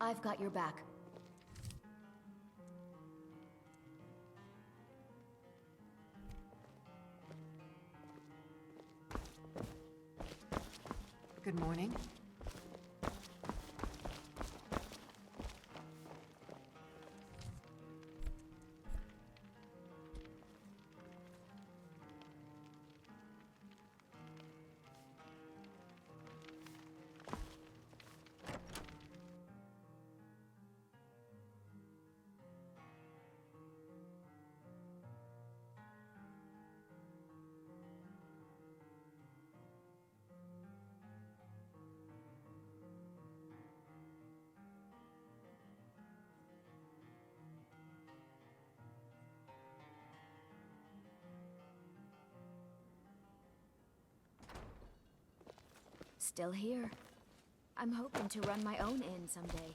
I've got your back. Good morning. Still here. I'm hoping to run my own inn someday.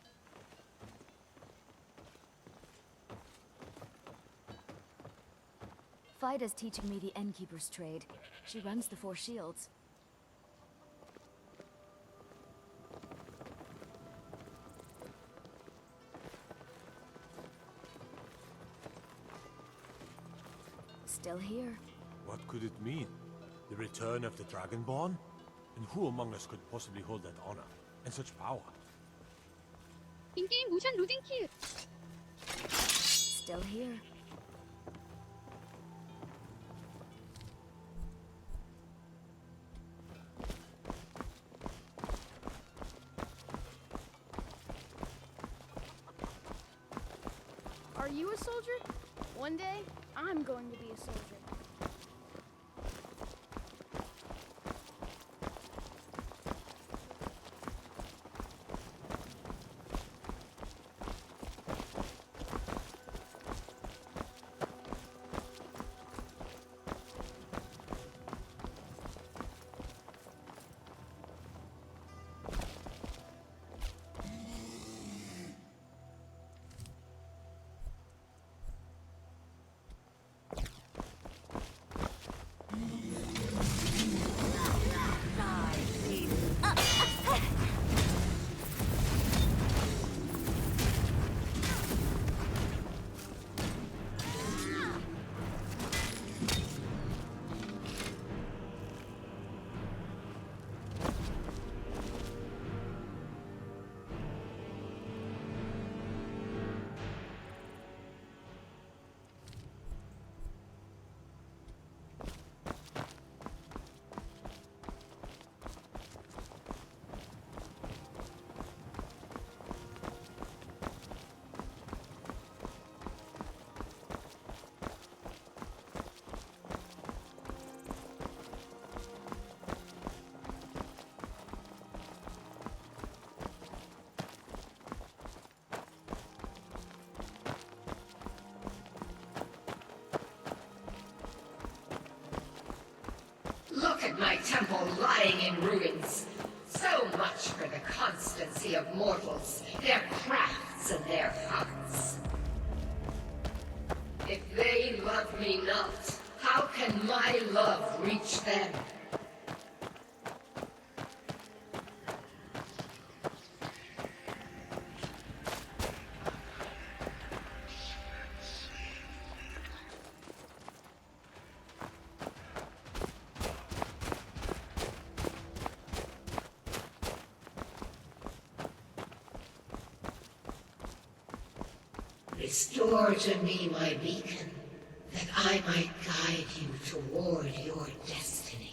Fida's teaching me the innkeeper's trade. She runs the Four Shields. Still here. What could it mean? The return of the Dragonborn? And who among us could possibly hold that honor and such power? 인게임 모션 로딩 킬. Still here. Are you a soldier? One day, I'm going to be a soldier. Look at my temple lying in ruins. So much for the constancy of mortals, their crafts and their hearts. If they love me not, how can my love reach them? Restore to me my beacon, that I might guide you toward your destiny.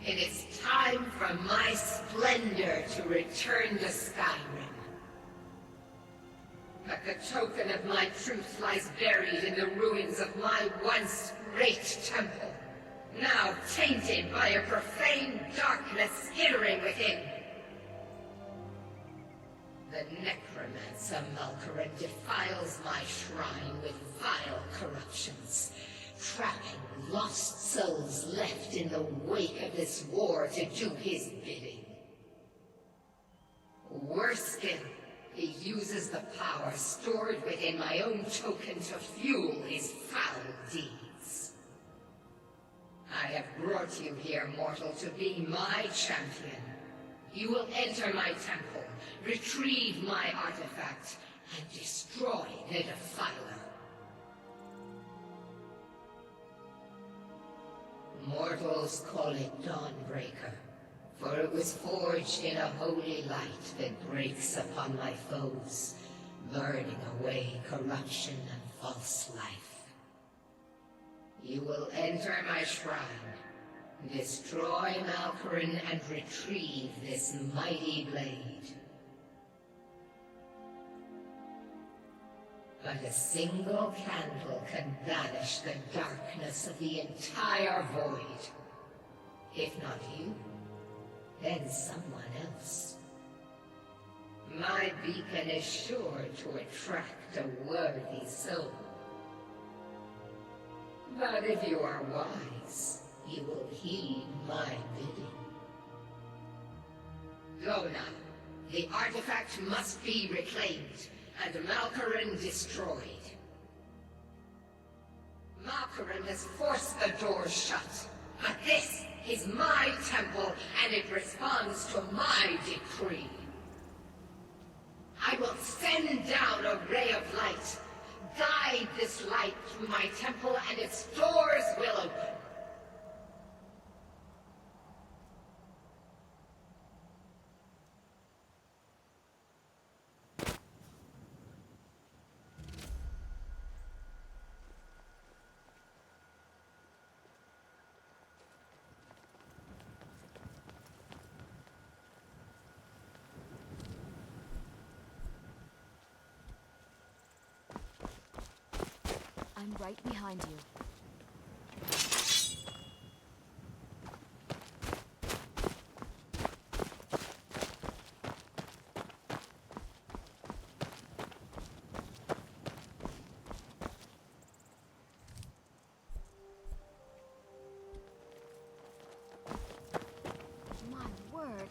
It is time for my splendor to return to Skyrim. But the token of my truth lies buried in the ruins of my once great temple, now tainted by a profane darkness skittering within. The necromancer Malkaran defiles my shrine with vile corruptions, trapping lost souls left in the wake of this war to do his bidding. Worse still, he uses the power stored within my own token to fuel his foul deeds. I have brought you here, mortal, to be my champion. You will enter my temple, retrieve my artifact, and destroy the Defiler. Mortals call it Dawnbreaker, for it was forged in a holy light that breaks upon my foes, burning away corruption and false life. You will enter my shrine, destroy Malkaran, and retrieve this mighty blade. But a single candle can banish the darkness of the entire void. If not you, then someone else. My beacon is sure to attract a worthy soul. But if you are wise, you will heed my bidding. Go now. The artifact must be reclaimed, and Malkaran destroyed. Malkaran has forced the doors shut, but this is my temple, and it responds to my decree. I will send down a ray of light, guide this light through my temple, and its doors will open. I'm right behind you. My word.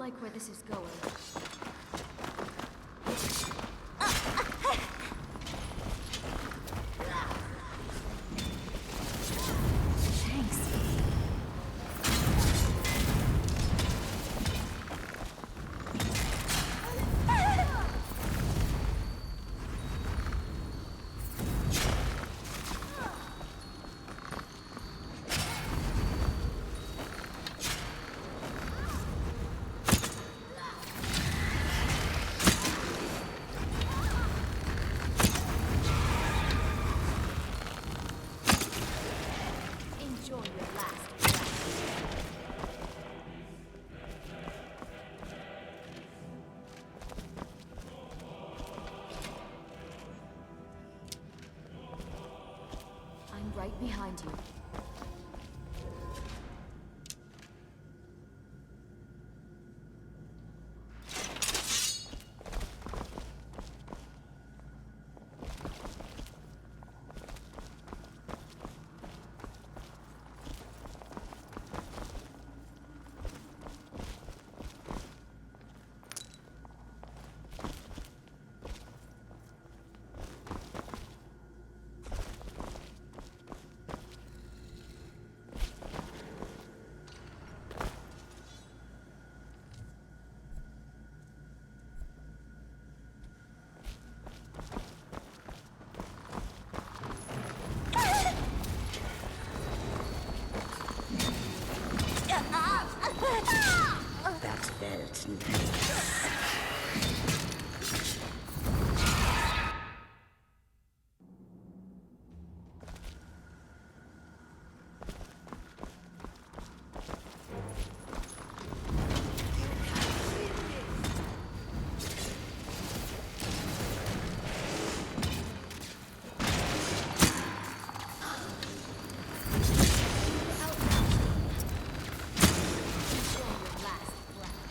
like where this is going. Enjoy your last breath. I'm right behind you. That felt nice. Enjoy your last breath.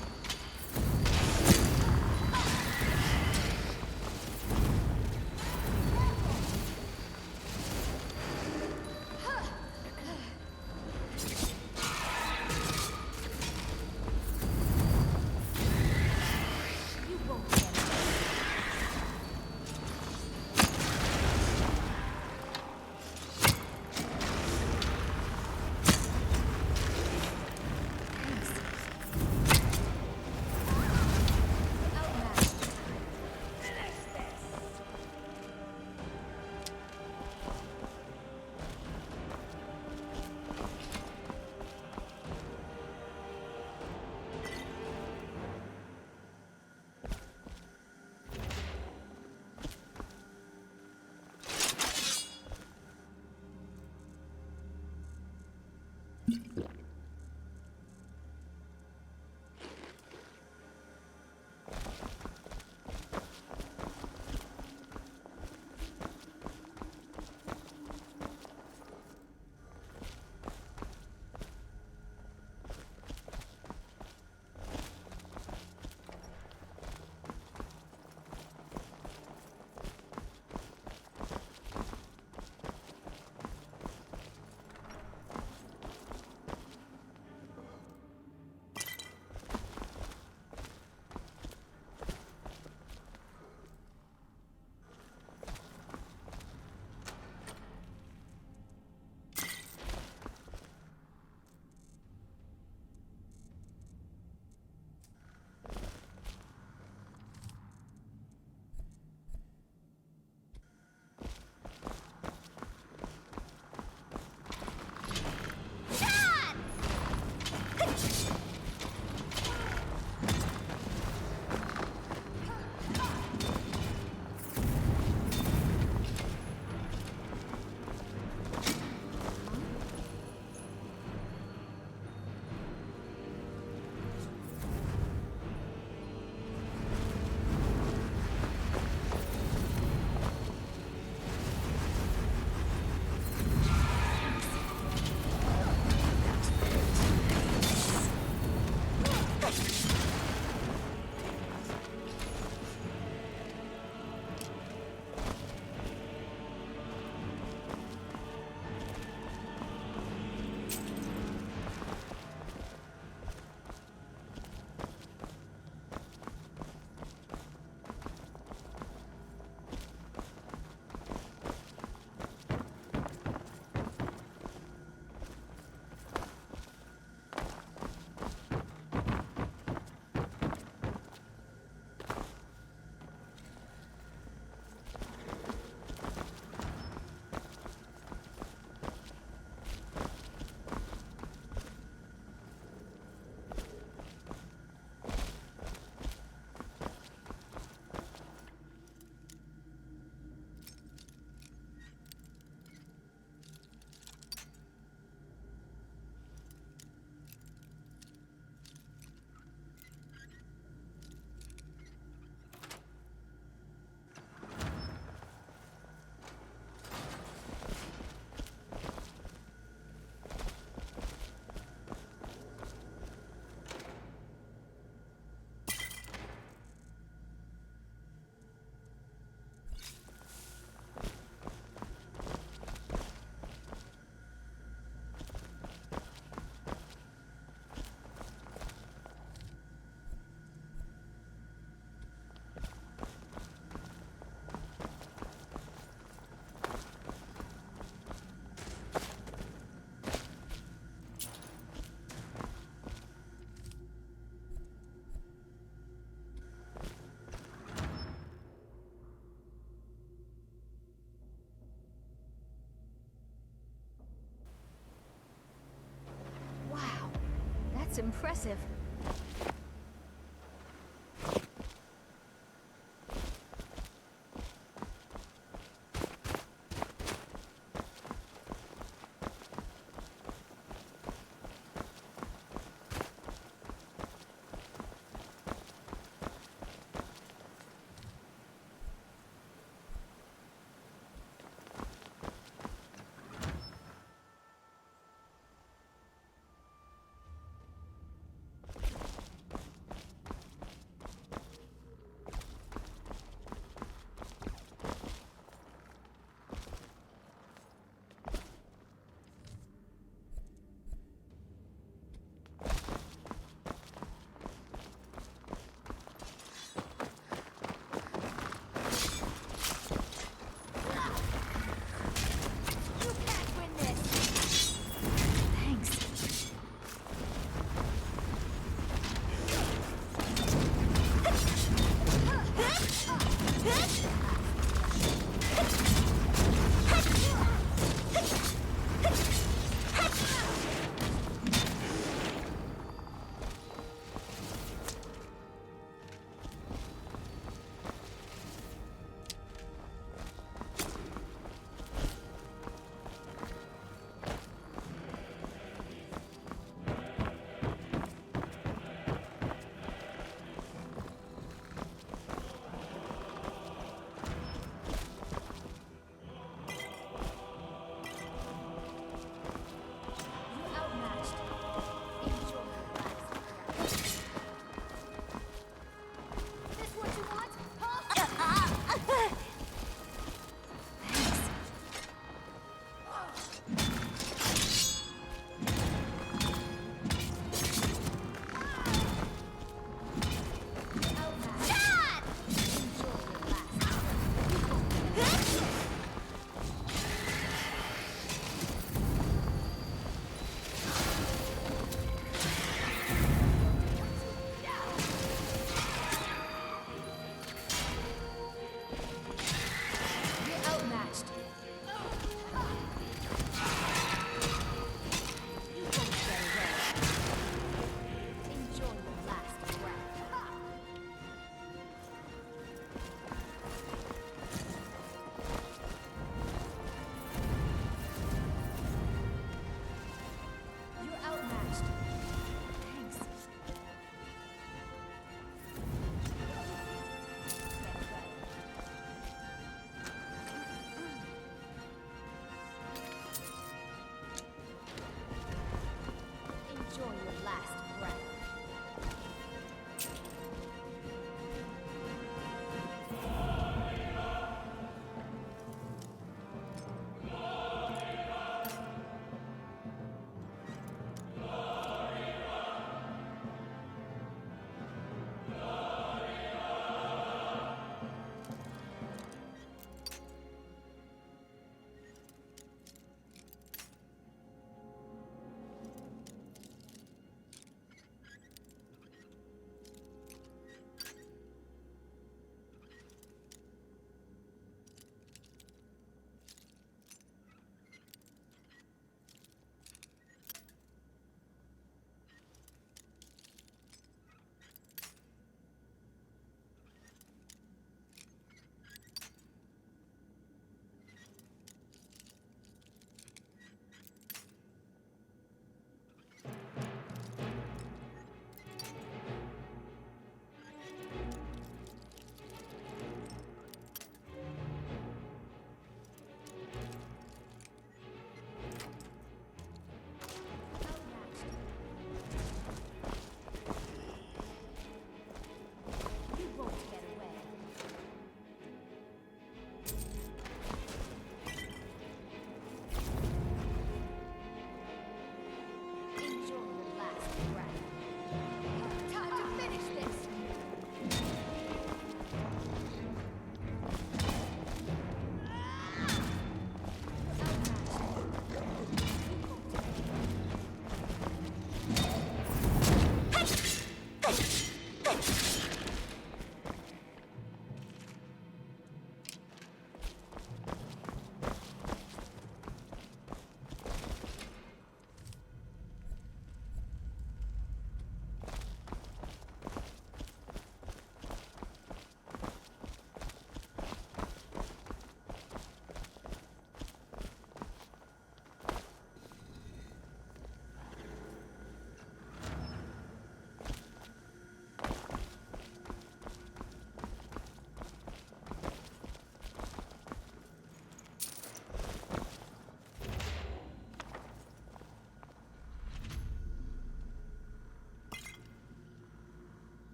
That's impressive.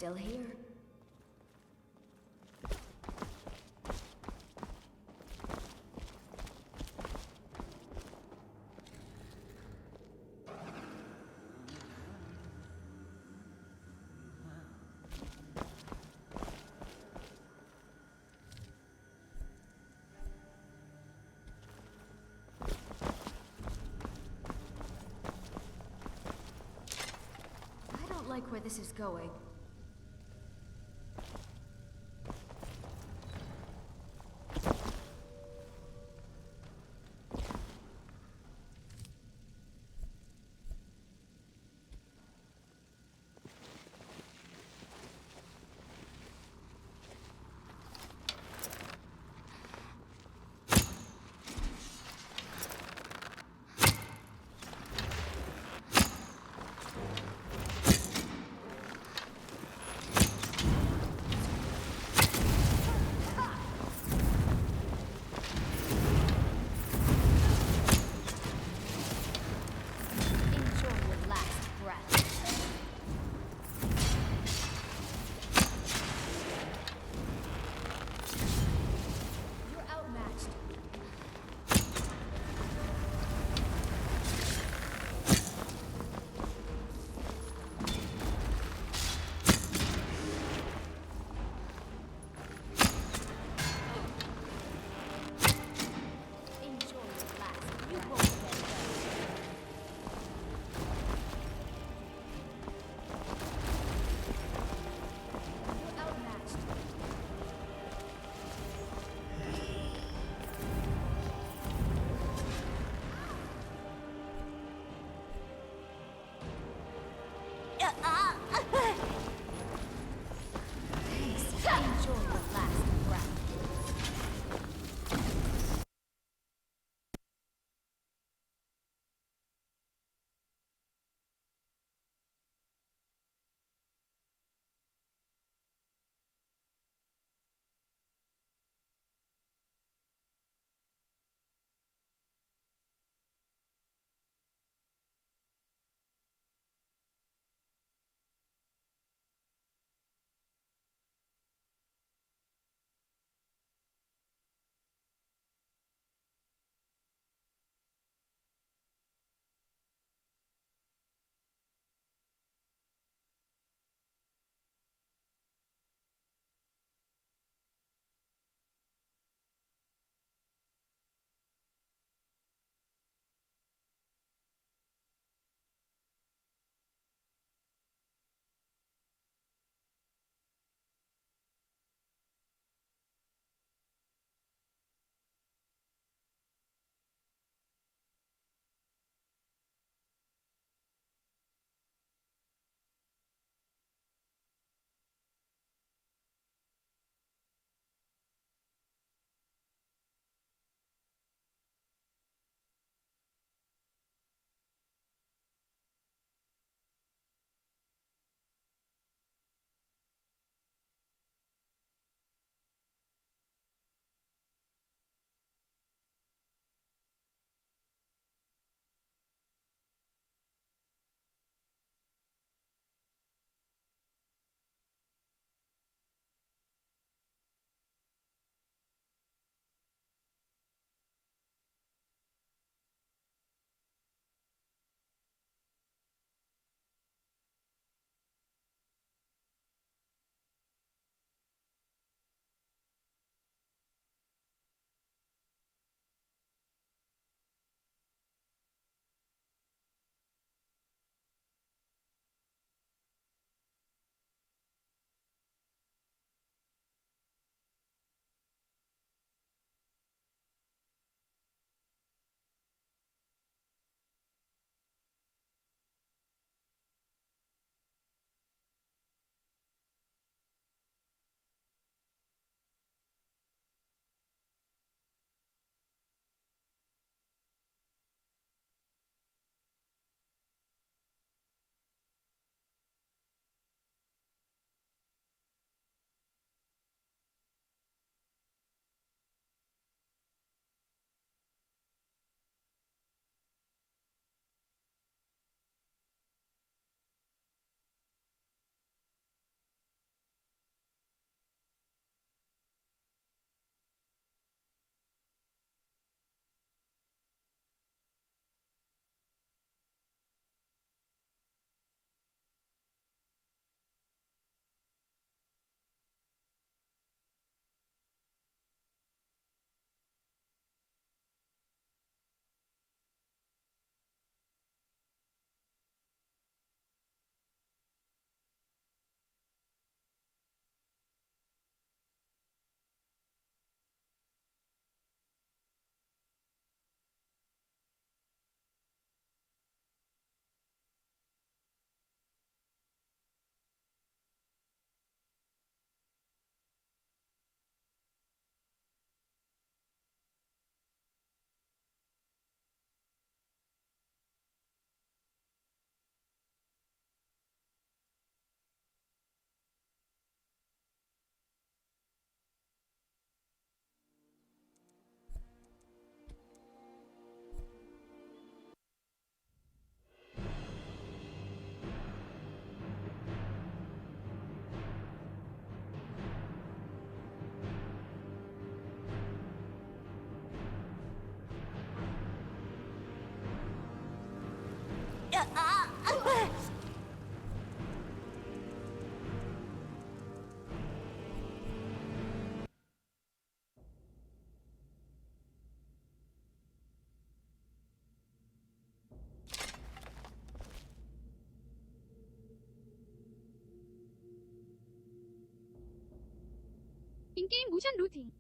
Still here. I don't like where this is going. in-game motion routine. ...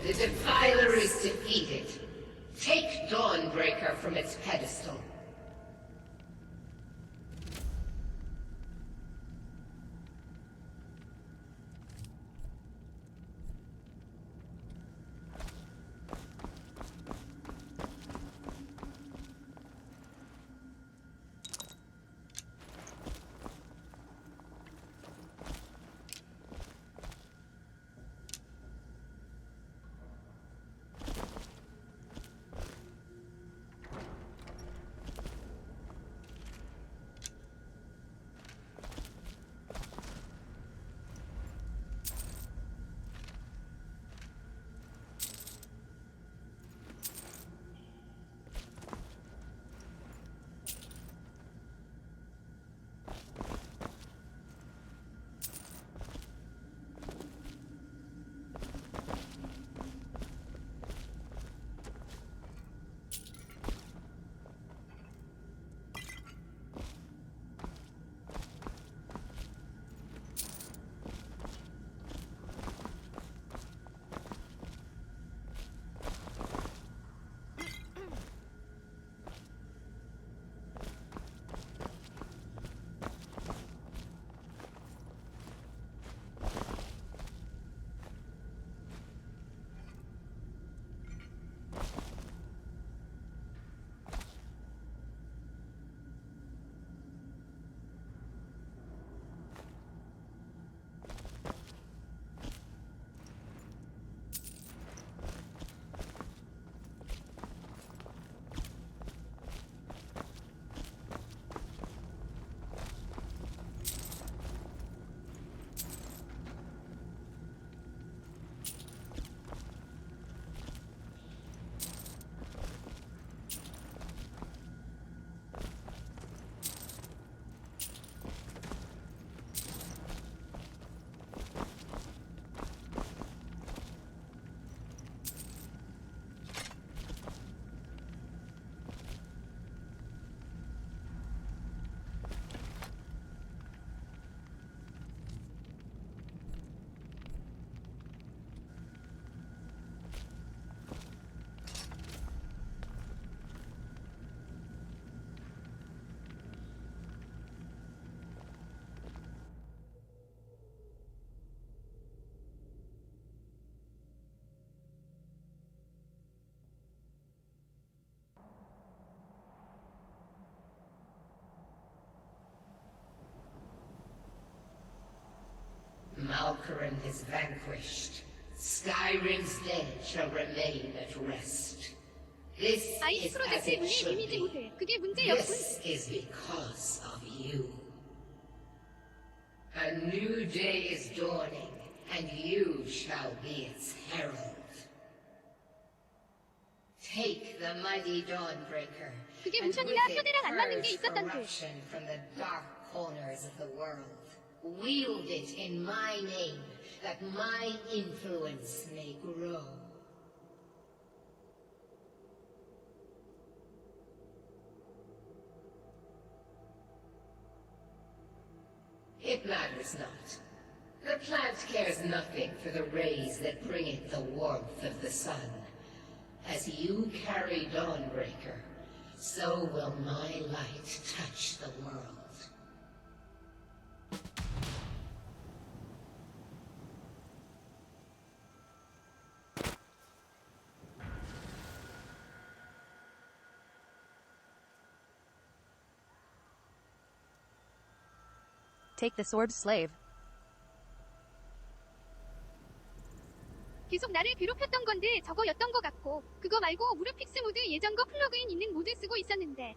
The Defiler is defeated. Take Dawnbreaker from its pedestal. Malkaran is vanquished. Skyrim's dead shall remain at rest. This is 아이스 as 프로젝트 it 문을 should 이미지 be. 못해. 그게 문제였군. This is because of you. A new day is dawning, and you shall be its herald. Take the mighty Dawnbreaker, 그게 and 무션이나 with it 편애랑 안 맞는 게 purge 있었던 듯. corruption from the dark corners of the world. Wield it in my name, that my influence may grow. It matters not. The plant cares nothing for the rays that bring it the warmth of the sun. As you carry Dawnbreaker, so will my light touch the world. Take the sword, slave. 계속 나를 괴롭혔던 건데 저거였던 것 같고 그거 말고 무료 픽스 모드 예전 거 플러그인 있는 모드 쓰고 있었는데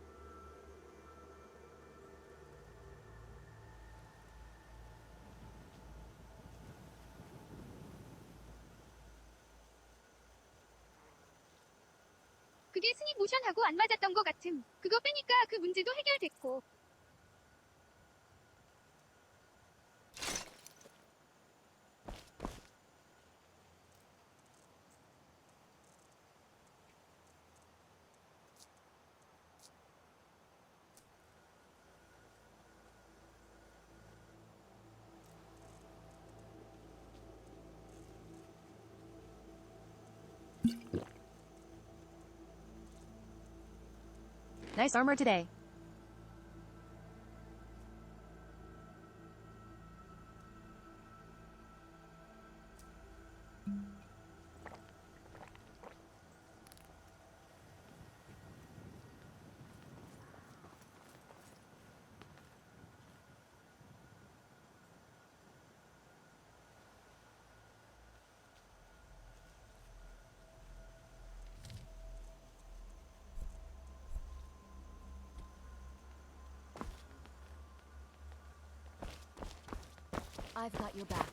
그게 스닉 모션하고 안 맞았던 것 같음. 그거 빼니까 그 문제도 해결됐고 Nice armor today. I've got your back.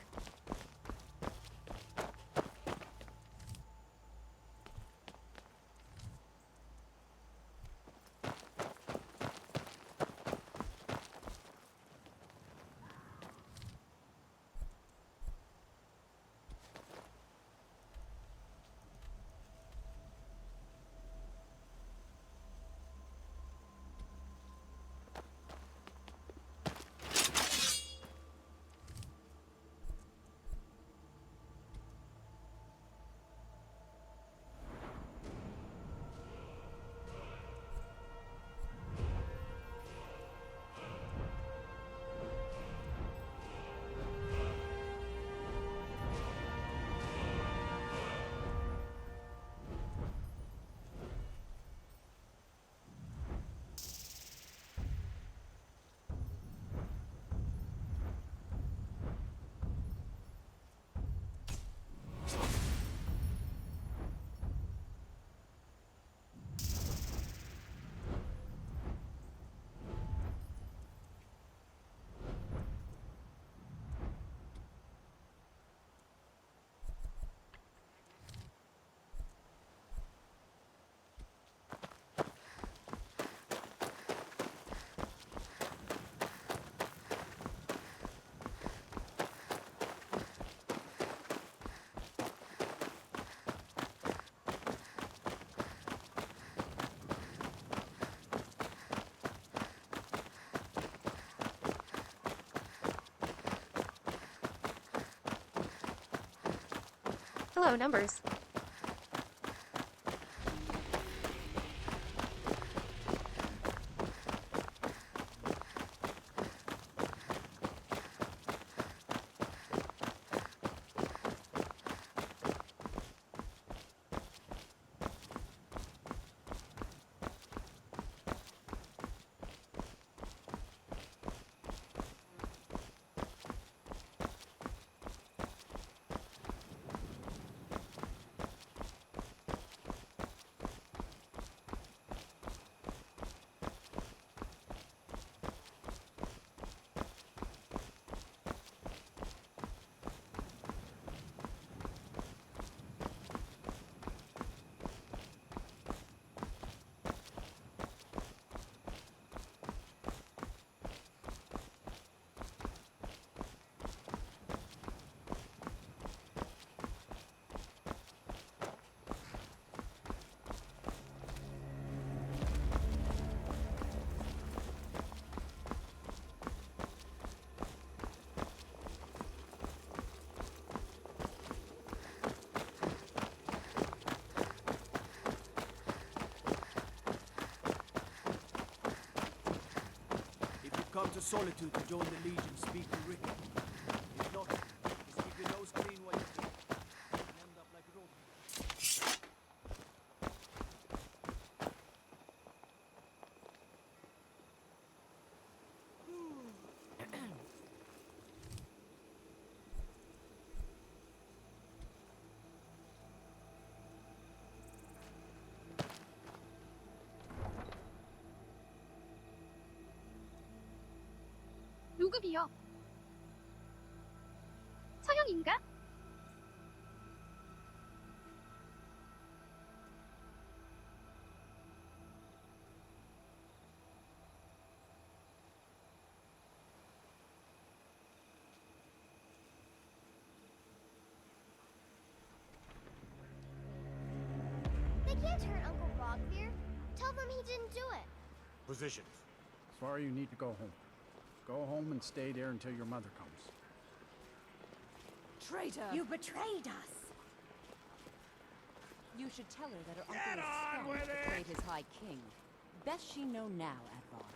Hello, numbers. Come to Solitude to join the Legion, speak to Rick. If not, just keep your nose clean while you're here. And end up like Rogue. 로그비어. 서형인가? They can't hurt Uncle Rogvir. Tell them he didn't do it. Positions. Sorry, you need to go home. Go home and stay there until your mother comes. Traitor! You betrayed us. You should tell her that her uncle is scum betrayed his high king. Best she know now, Advar.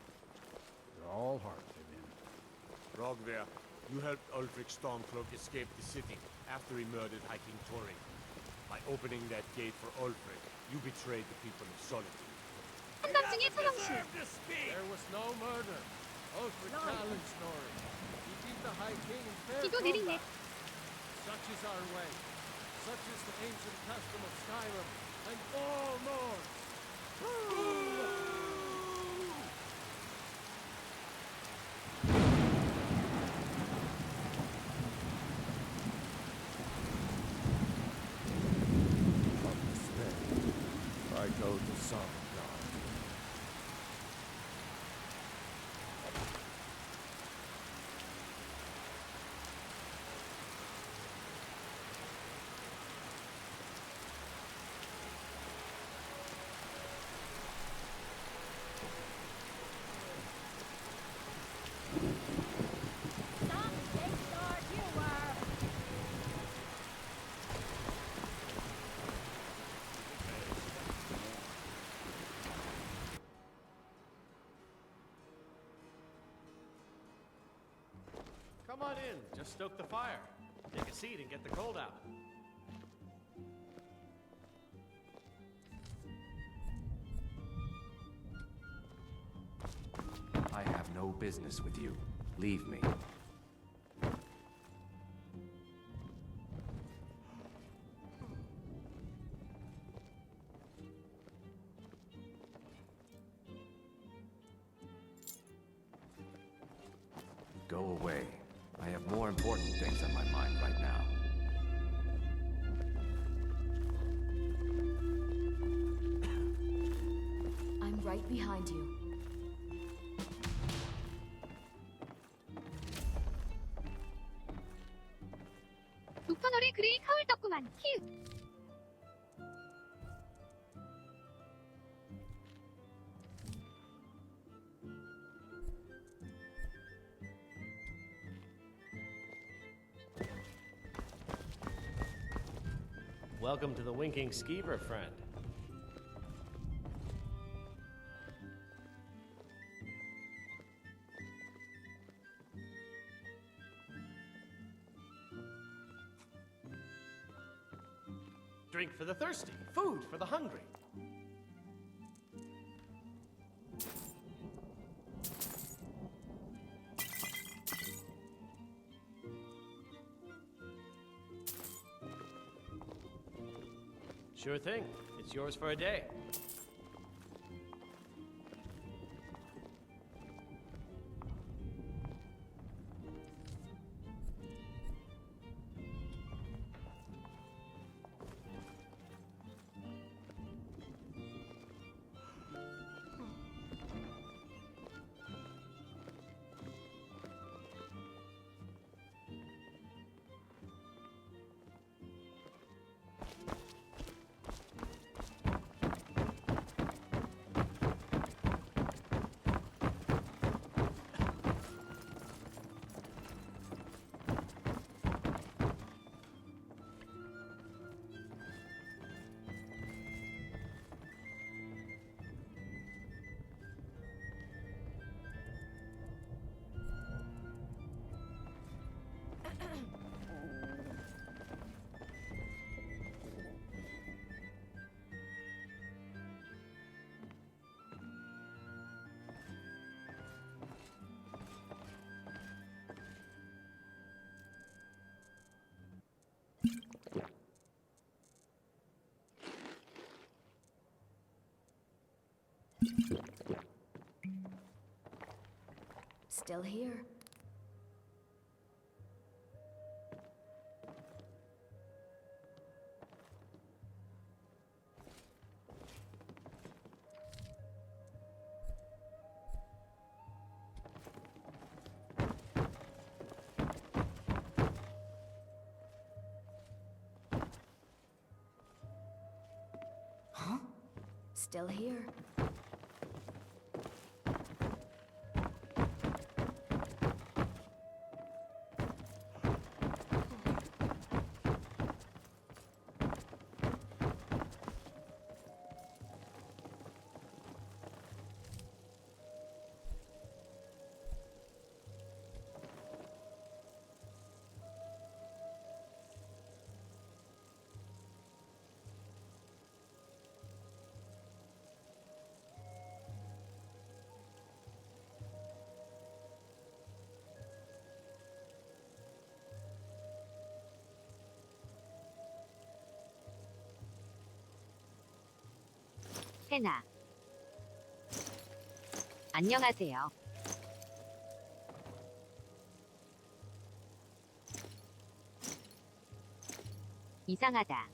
You're all heart, Vivian. Rogver, you helped Ulfric Stormcloak escape the city after he murdered High King Thorin. By opening that gate for Ulfric, you betrayed the people of Solitude. 한밤중에 서명실. There was no murder. Ulfric challenged Snorri. He beat the High King in fair 비도 내리네. combat. Such is our way. Such is the ancient custom of Skyrim and all Nords. I go to Sovngarde. Come on in, just stoke the fire. Take a seat and get the cold out. I have no business with you. Leave me. Go away. I have more important things on my mind right now. I'm right behind you. 녹터널의 그레이 카울 떴구만. 히읗. Welcome to the Winking Skeever, friend. Drink for the thirsty, food for the hungry. Sure thing. It's yours for a day. Still here. Huh? Still here. 세나. 안녕하세요. 이상하다.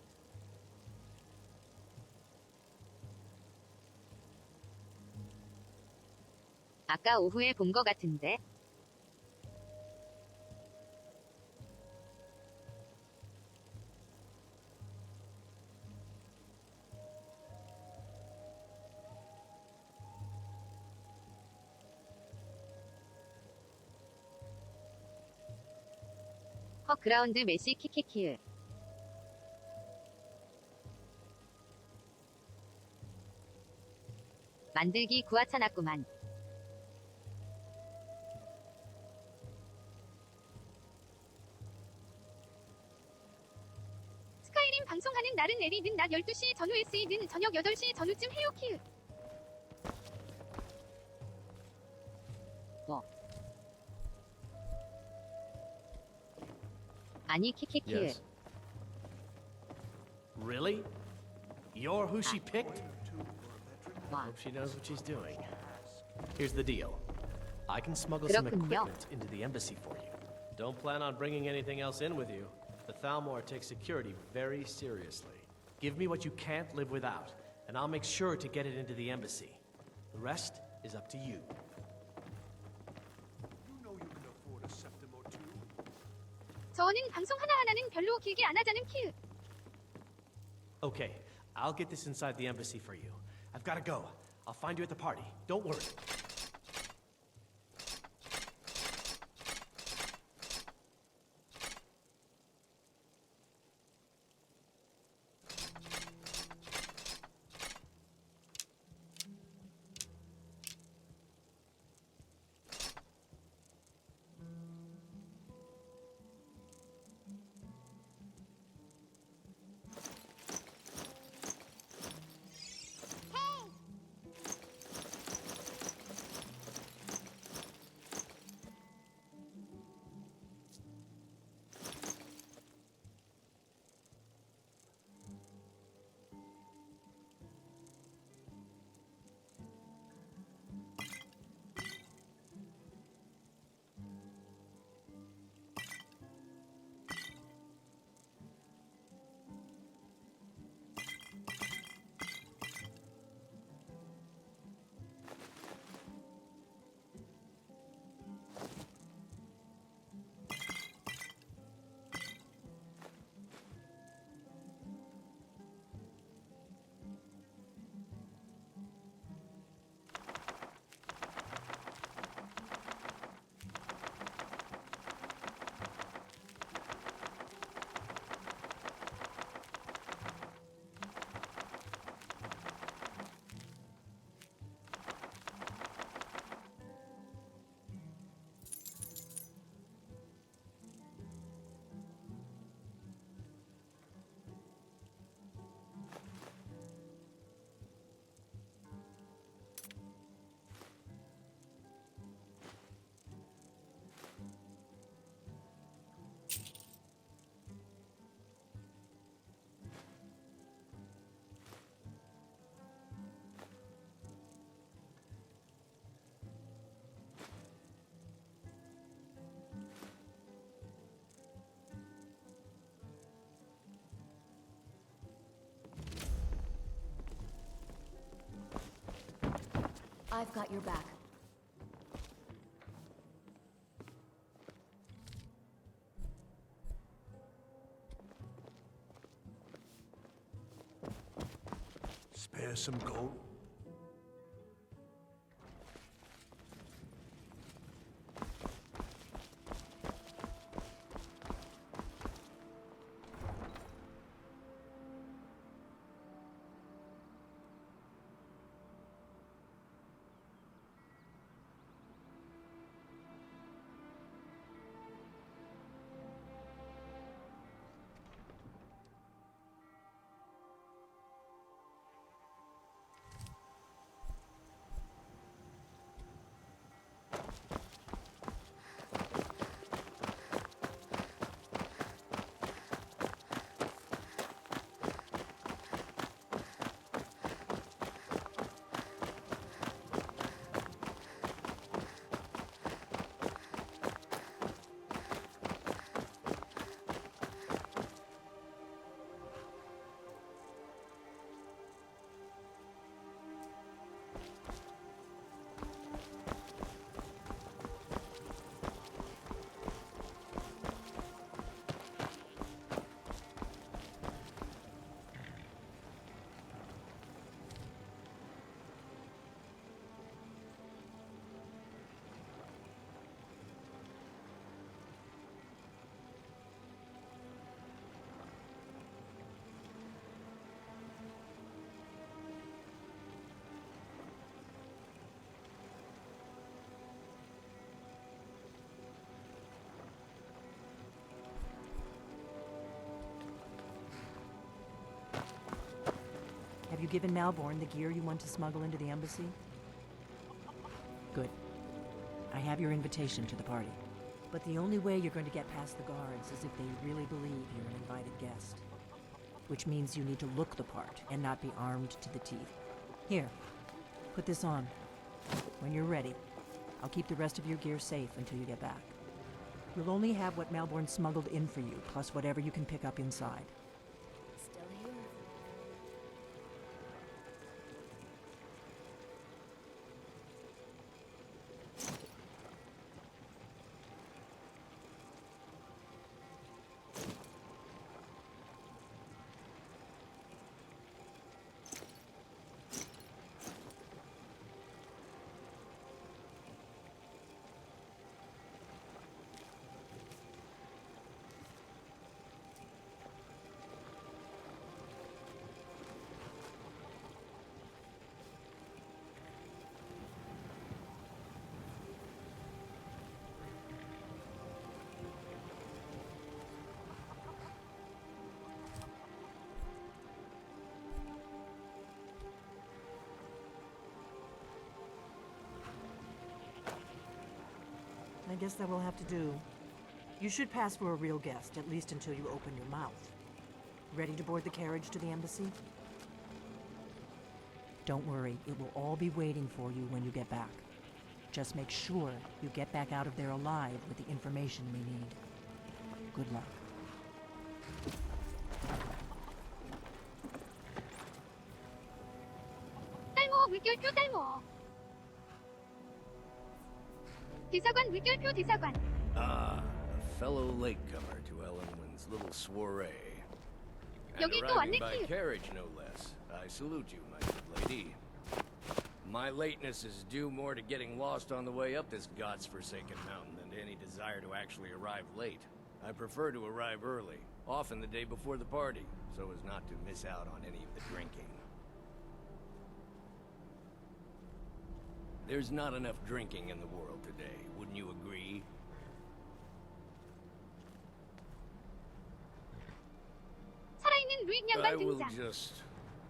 아까 오후에 본 거 같은데. 그라운드 메시 키키키으. 만들기 구하찮았구만. 스카이림 방송하는 날은 내리든 낮 12시 전후에 쓰이든 저녁 8시 전후쯤 해요 키으. 뭐? 아니 키키키으. Yes. Really? You're who she picked? Hope she knows what she's doing. Here's the deal. I can smuggle some equipment into the embassy for you. Don't plan on bringing anything else in with you. The Thalmor takes security very seriously. Give me what you can't live without, and I'll make sure to get it into the embassy. The rest is up to you. 저는 방송 하나하나는 별로 길게 안 하자는 키으. Okay, I'll get this inside the embassy for you. I've gotta go. I'll find you at the party. Don't worry. I've got your back. Spare some gold? Have you given Malborn the gear you want to smuggle into the embassy? Good. I have your invitation to the party. But the only way you're going to get past the guards is if they really believe you're an invited guest. Which means you need to look the part and not be armed to the teeth. Here, put this on. When you're ready, I'll keep the rest of your gear safe until you get back. You'll only have what Malborn smuggled in for you, plus whatever you can pick up inside. Still here. I guess that will have to do. You should pass for a real guest, at least until you open your mouth. Ready to board the carriage to the embassy? Don't worry, it will all be waiting for you when you get back. Just make sure you get back out of there alive with the information we need. Good luck. 딸모 물결표 딸모. 대사관 물결표 대사관. Ah, a fellow latecomer to Ellenwin's little soiree. And 여기 또 arriving 왔네, by 키. carriage, no less. I salute you, my good lady. My lateness is due more to getting lost on the way up this god's-forsaken mountain than to any desire to actually arrive late. I prefer to arrive early, often the day before the party, so as not to miss out on any of the drinking. There's not enough drinking in the world today, wouldn't you agree? 살아있는 루익 I 양반 will 등장. just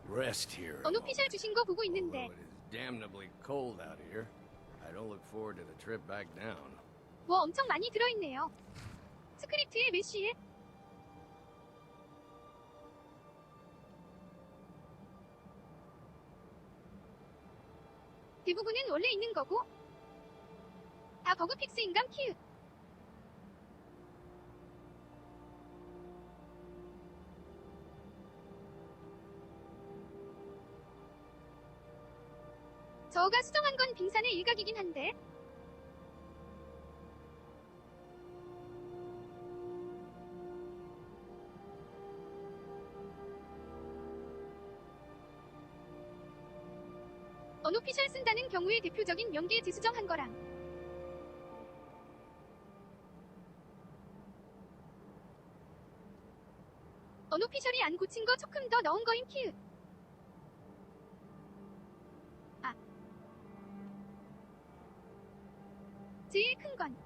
rest here. 어느 피셜 주신 거 보고 있는데. Although it is damnably cold out here, I don't look forward to the trip back down. 뭐 엄청 많이 들어있네요. 스크립트에 몇 시에? 대부분은 원래 있는 거고 다 버그픽스인감 키읔. 저가 수정한 건 빙산의 일각이긴 한데 어느 피셜 쓴다는 경우의 대표적인 명계 재수정한 거랑 어느 피셜이 안 고친 거 조금 더 넣은 거임 키읔. 아 제일 큰 건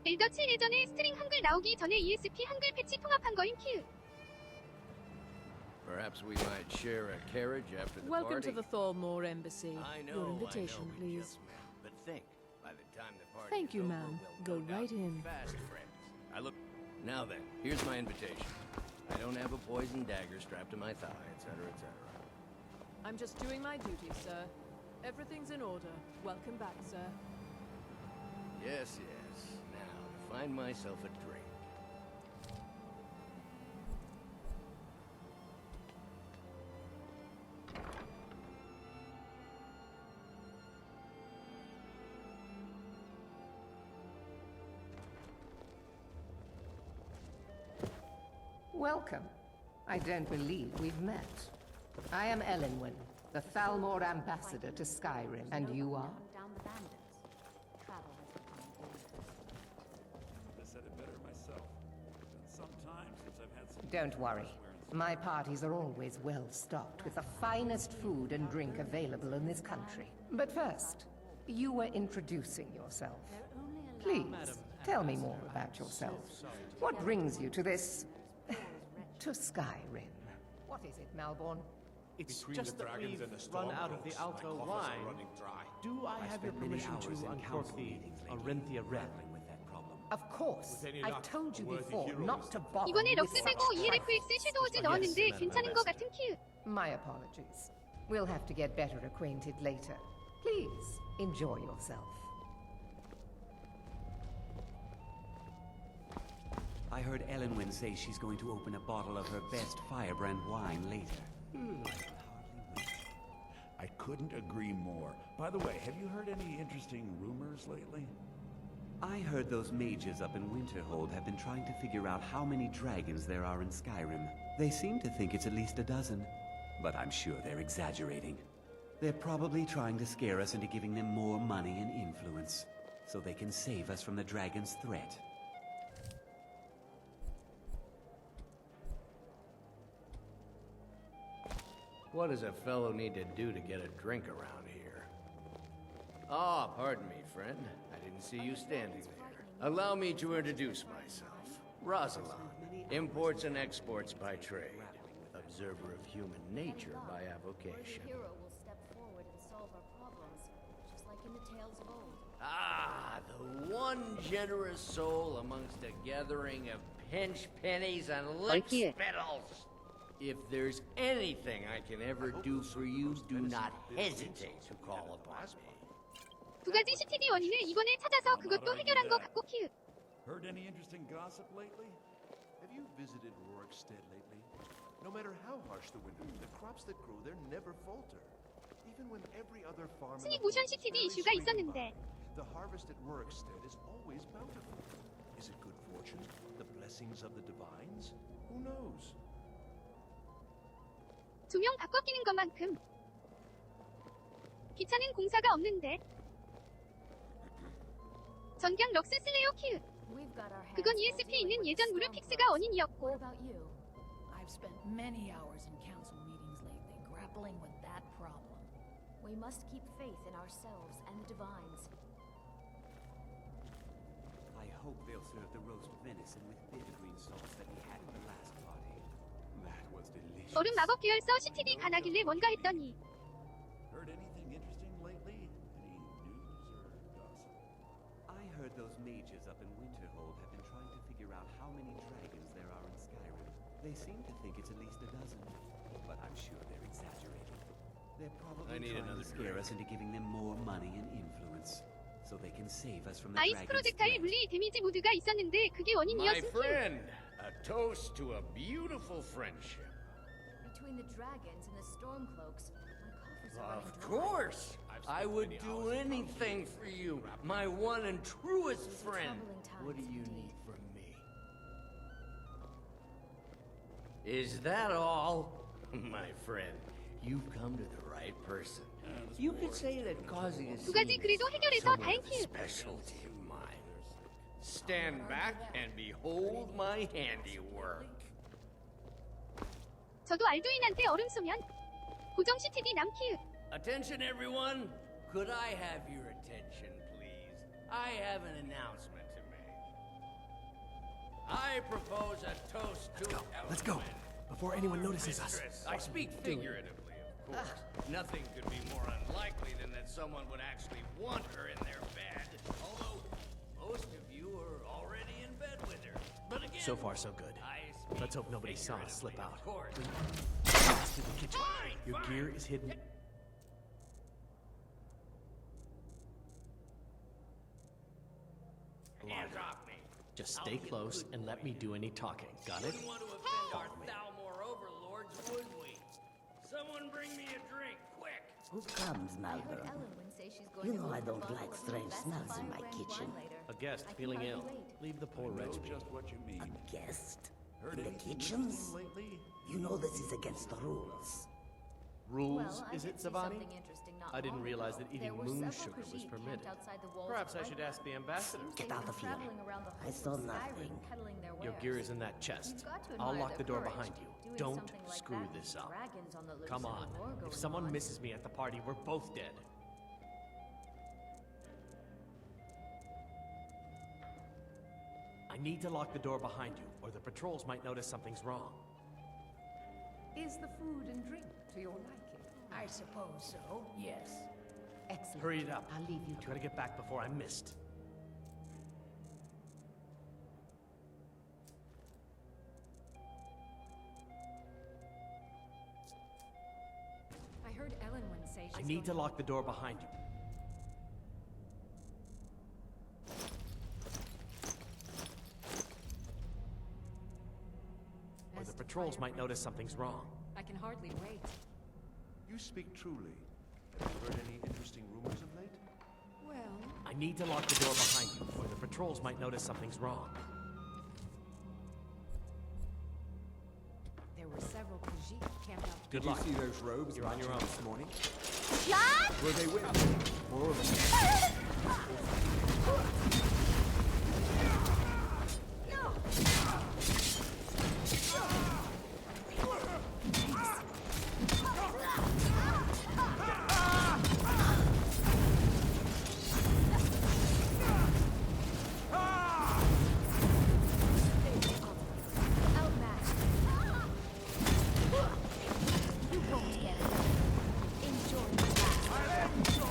엘더 7 예전에 스트링 한글 나오기 전에 ESP 한글 패치 통합한 거임 키읔. Perhaps we might share a carriage after the Welcome party. to the Thormore Embassy. I know, Your invitation, we please. just met, but think, by the time the party Thank is you, over, ma'am. we'll Go no doubt right be in. Fast friends. I look. Now then, here's my invitation. I don't have a poison dagger strapped to my thigh, etc., etc. I'm just doing my duty, sir. Everything's in order. Welcome back, sir. Yes, yes. Now, to find myself a drink. Welcome. I don't believe we've met. I am Elenwen, the Thalmor ambassador to Skyrim, and you are? Down the bandits. Travel has become Don't worry. My parties are always well stocked with the finest food and drink available in this country. But first, you were introducing yourself. Please, tell me more about yourself. What brings you to this... to Skyrim? What is it, Malborn? It's Between just the that dragons we've and the storm run out of the cloaks, my Alto coffers are wine. running dry. Do I have your permission to uncork the Arinthia Red? Of course. With any I've luck, told you a worthy before hero not is to the- bother 이번에 with 럭스 such 빼고 trifles. ERFX 섀도우즈 넣었는데 괜찮은 것 같은 큐. My apologies. We'll have to get better acquainted later. Please, enjoy yourself. I heard Elenwen say she's going to open a bottle of her best firebrand wine later. I couldn't agree more. By the way, have you heard any interesting rumors lately? I heard those mages up in Winterhold have been trying to figure out how many dragons there are in Skyrim. They seem to think it's at least a dozen, but I'm sure they're exaggerating. They're probably trying to scare us into giving them more money and influence, so they can save us from the dragon's threat. What does a fellow need to do to get a drink around here? Ah, pardon me, friend. I didn't see you standing there. Allow me to introduce myself. Rosalind, imports and exports by trade. Observer of human nature by avocation. The hero will step forward and solve our problems, just like in the tales of old. Ah, the one generous soul amongst a gathering of pinch pennies and lick spittles. If there's anything I can ever do for you, do not hesitate to call upon me. 두 가지 CTD 원인을 이번에 찾아서 그것도 해결한 것 같고 큐. Heard any interesting gossip lately? Have you visited Rorikstead lately? No matter how harsh the winter, the crops that grow there never falter. Even when every other farm in 스닉 the 모션 world is CTD barely 이슈가 scraping 있었는데 by, the harvest at Rorikstead is always bountiful. Is it good fortune? The blessings of the divines? Who knows? 조명 바꿔 끼는 것만큼 귀찮은 공사가 없는데 전경 럭스 슬레어 큐. 그건 ESP 있는 예전 무릎 픽스가 원인이었고 I've spent many hours in council meetings lately grappling with that problem. We must keep faith in ourselves and the divines. I hope they'll serve the roast venison with bitter green sauce that we had at the last party. That was delicious. 얼음 마법 계열서 CTD 가나길래 뭔가 했더니 Heard anything interesting lately? Any news or gossip? I heard those mages up in Winterhold have been trying to figure out how many dragons there are in Skyrim. They seem to think it's at least a dozen, but I'm sure they're exaggerating. They're probably I need trying another to scare drink. us into giving them more money and influence, so they can save us from the 아이스 dragon's 프로젝타일 threat. 물리 데미지 모드가 있었는데 그게 My 원인이었음 큐. friend, a toast to a beautiful friendship. Between the dragons and the stormcloaks, my coffers are running Of dry. course! I would do anything for you, my one and truest friend. What do you need from me? Is that all? My friend, you've come to the right person. You could say that causing a 두 가지 scene 그래도 is 해결해서 somewhat 다행 of a 큐. specialty of mine. Stand back and behold my handiwork. 저도 알두인한테 얼음 쏘면 고정 CTD 남 큐. Attention, everyone! Could I have your attention, please? I have an announcement to make. I propose a toast to... Let's go, before anyone notices us. I speak figuratively, of course. Nothing could be more unlikely than that someone would actually want her in their bed. Although, most of you are already in bed with her. But again... So far, so good. I speak Let's hope nobody saw us slip out. Of course. To the kitchen. Your gear is hidden. Hands off me. Just stay close and let me do any talking. Got it? Wouldn't want to offend our Thalmor overlords, would we? Someone bring me a drink, quick! Who comes, Malvern? You know I don't like strange smells in my kitchen. A guest feeling ill. Leave the poor wretch be. Just what you mean. A guest? Heard In the anything kitchens? interesting lately? You know this is against the rules. Rules, Well, I is did it, see Zavani? something interesting not I didn't long realize ago. that eating There were moon several sugar was Khajiit permitted. camped outside the walls Perhaps of I should White ask the ambassador. Seems they've been traveling around the whole of Skyrim peddling their Your wares. gear is in that chest. You've got to I'll admire lock the their door courage. behind you. Doing Don't something like screw that this with up. dragons on the loose Come and a on. war If going someone on. misses me at the party, we're both dead. I need to lock the door behind you, or the patrols might notice something's wrong. Is the food and drink to your liking? I suppose so, yes. Excellent. Hurry it up. I'll leave you I've to got to get back before I'm missed. I heard Ellen once say I need to lock the door behind you. Or the patrols might notice something's wrong. I can hardly wait. You speak truly. Have you heard any interesting rumors of late? Well, I need to lock the door behind you, or the patrols might notice something's wrong. there were several Khajiit camped out. Good luck. Did you see those robes You're on your own this morning? John? Were they with more of them? Outmatched. You won't get it. Enjoy the last.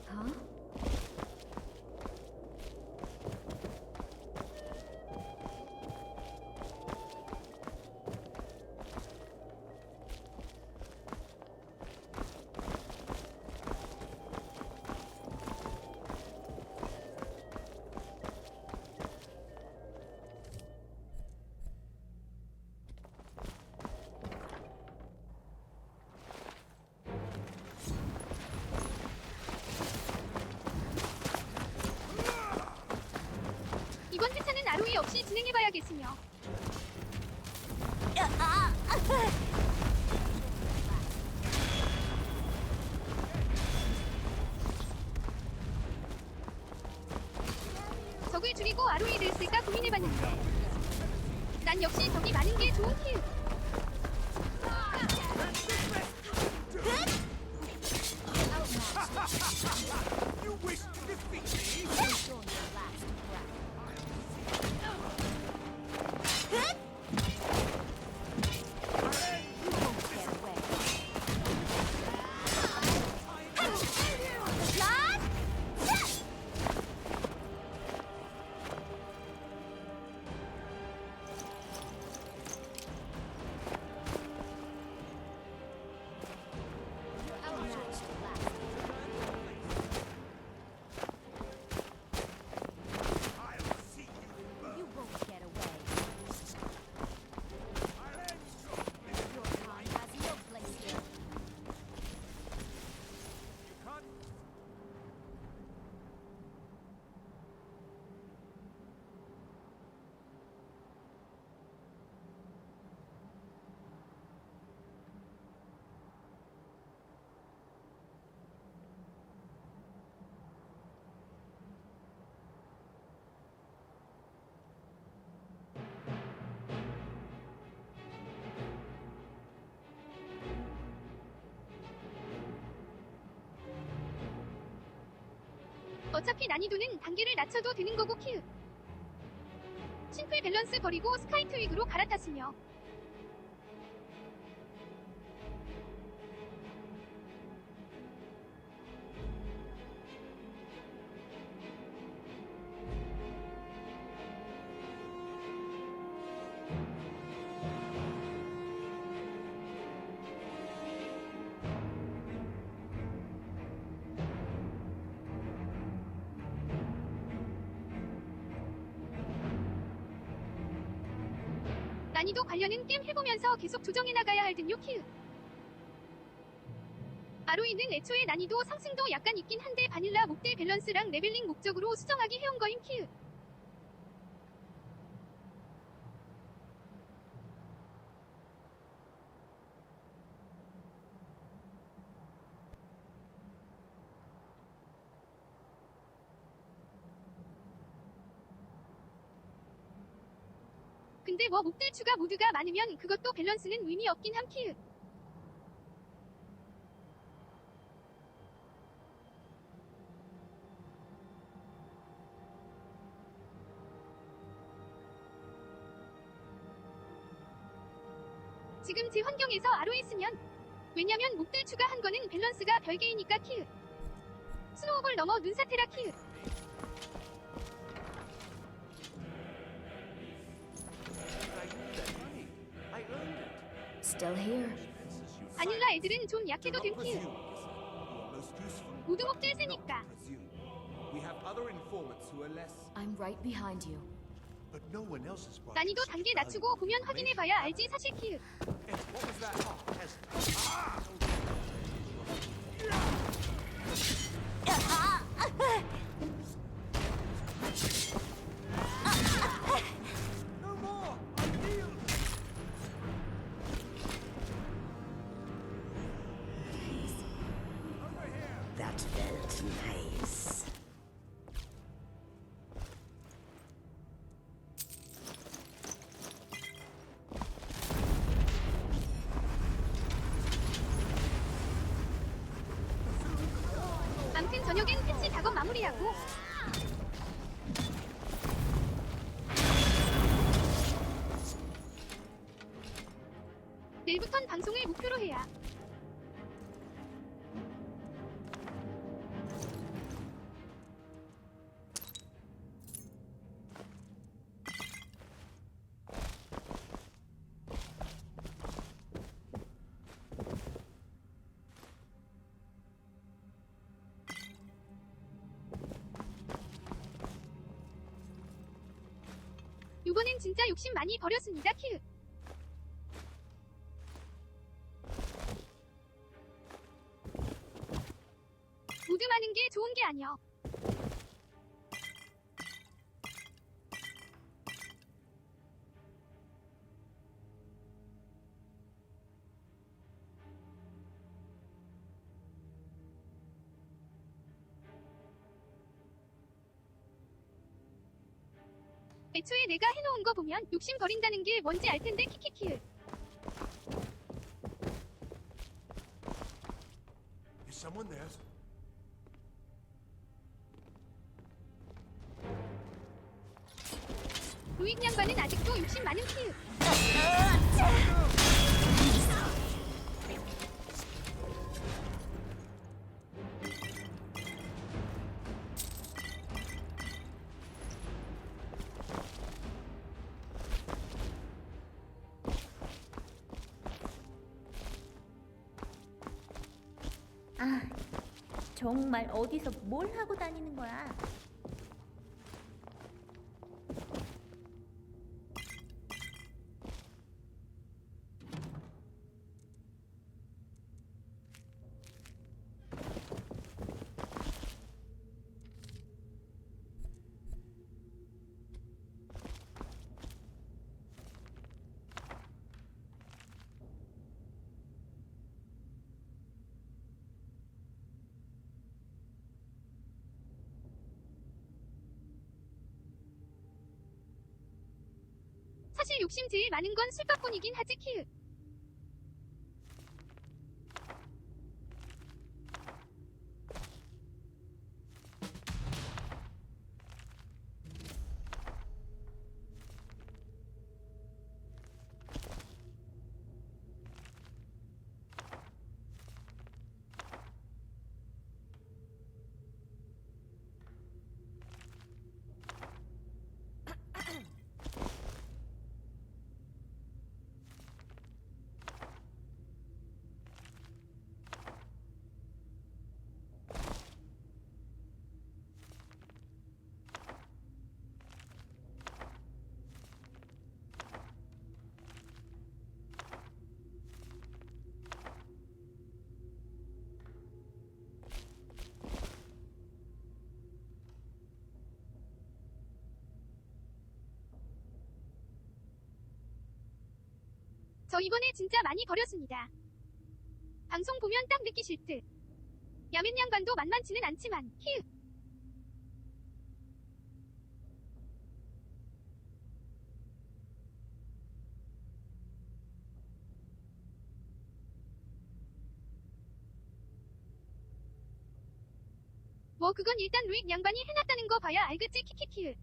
John! 이번 회차는 아로이 없이 진행해봐야겠으며. 적을 줄이고 아로이를 쓸까 고민해봤는데 난 역시 적이 많은 게 좋은 킬. You wish to defeat me? Enjoy your last breath. 어차피 난이도는 단계를 낮춰도 되는 거고 키읔. 심플 밸런스 버리고 스카이 트윅으로 갈아탔으며 난이도 관련은 게임 해보면서 계속 조정해나가야 할 듯요 키읔. ROE는 애초에 난이도 상승도 약간 있긴 한데 바닐라 목대 밸런스랑 레벨링 목적으로 수정하기 해온 거임 키읔. 근데 뭐 목들 추가 모드가 많으면 그것도 밸런스는 의미 없긴 함 키읔. 지금 제 환경에서 ROE 쓰면 왜냐면 목들 추가한 거는 밸런스가 별개이니까 키읔. 스노우볼 넘어 눈사태라 키읔. Still here. 바닐라 애들은 좀 약해도 됨 키읔. 모두 목들 세니까. I'm right behind you. 난이도 단계 낮추고 보면 확인해봐야 알지 사실 키읔. That felt nice. 암튼 저녁엔 패치 작업 마무리하고 내일부턴 방송을 목표로 해야. 이번엔 진짜 욕심 많이 버렸습니다 키읔. 모두 많은 게 좋은 게 아니여. 애초에 내가 해놓은 거 보면 욕심 버린다는 게 뭔지 알 텐데 키키키을. Is someone there? 루익 양반은 아직도 욕심 많은 키을. 아, 정말 어디서 뭘 하고 다니는 거야? 사실 욕심 제일 많은 건 술값뿐이긴 하지 키을. 저 이번에 진짜 많이 버렸습니다. 방송 보면 딱 느끼실 듯. 야맨 양반도 만만치는 않지만, 히읗. 뭐 그건 일단 루익 양반이 해놨다는 거 봐야 알겠지 키키키을.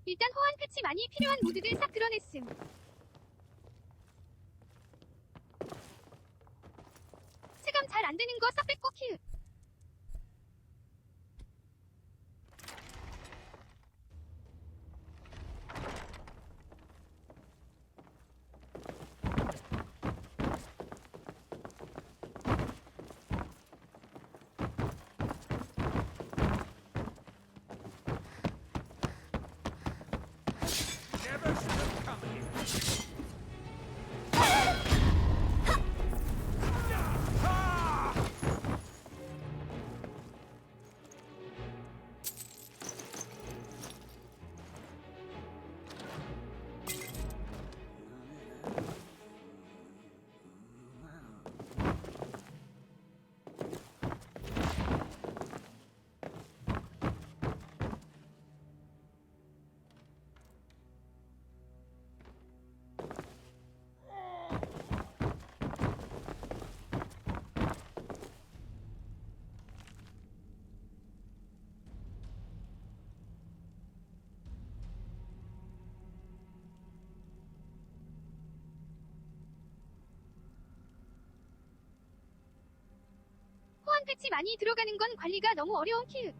일단 호환 패치 많이 필요한 모드들 싹 드러냈음. 체감 잘 안되는 거 싹 뺏고 키읔. 호환 패치 많이 들어가는 건 관리가 너무 어려운 키읔.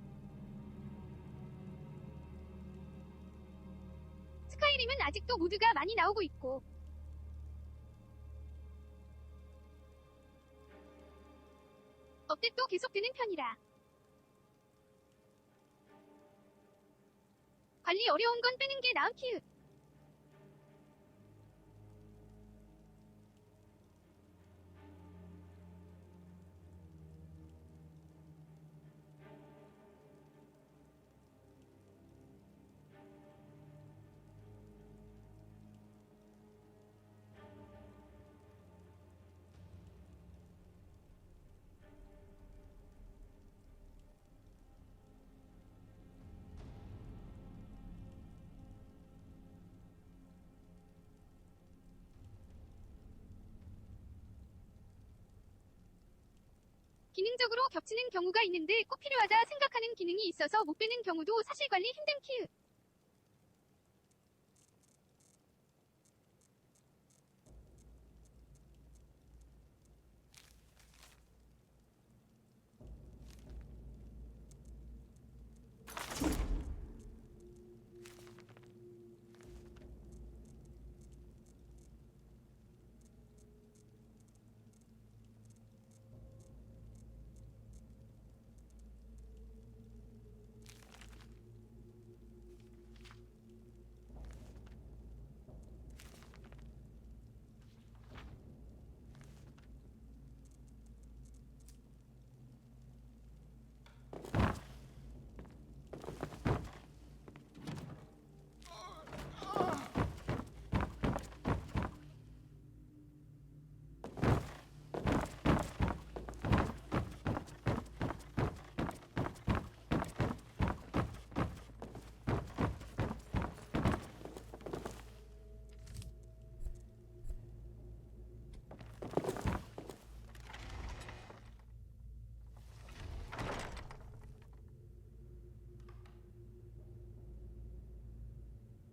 스카이림은 아직도 모드가 많이 나오고 있고 업데이트도 계속되는 편이라 관리 어려운 건 빼는 게 나은 키읔. 기능적으로 겹치는 경우가 있는데 꼭 필요하다 생각하는 기능이 있어서 못 빼는 경우도 사실 관리 힘듦 키읔.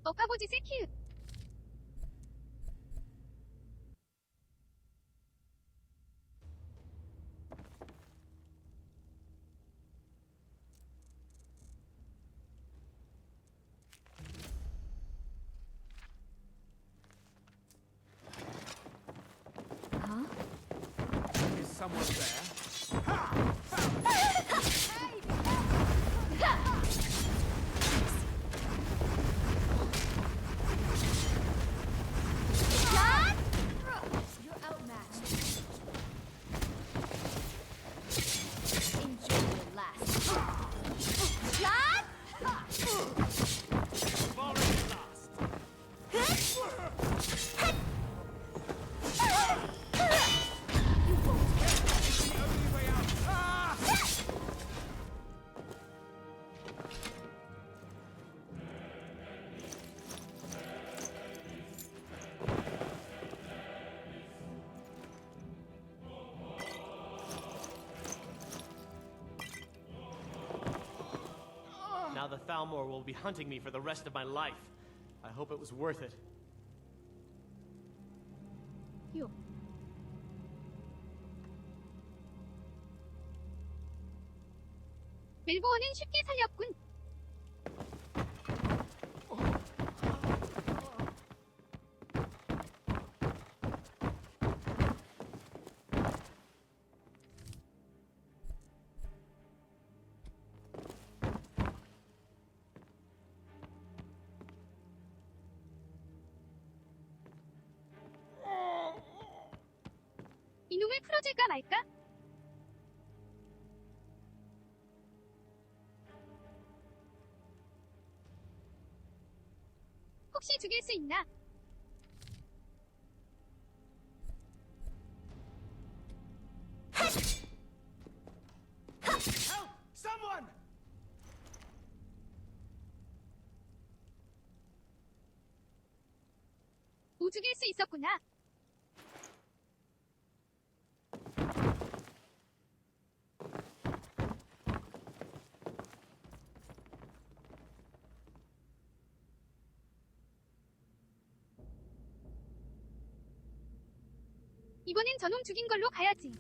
어파보지세 키읔. Is someone there? Thalmor will be hunting me for the rest of my life. I hope it was worth it. 휴. 멜보어는 쉽게 살렸군. 이놈을 풀어줄까 말까? 혹시 죽일 수 있나? Help! Someone! 못 죽일 수 있었구나. 이번엔 저놈 죽인 걸로 가야지.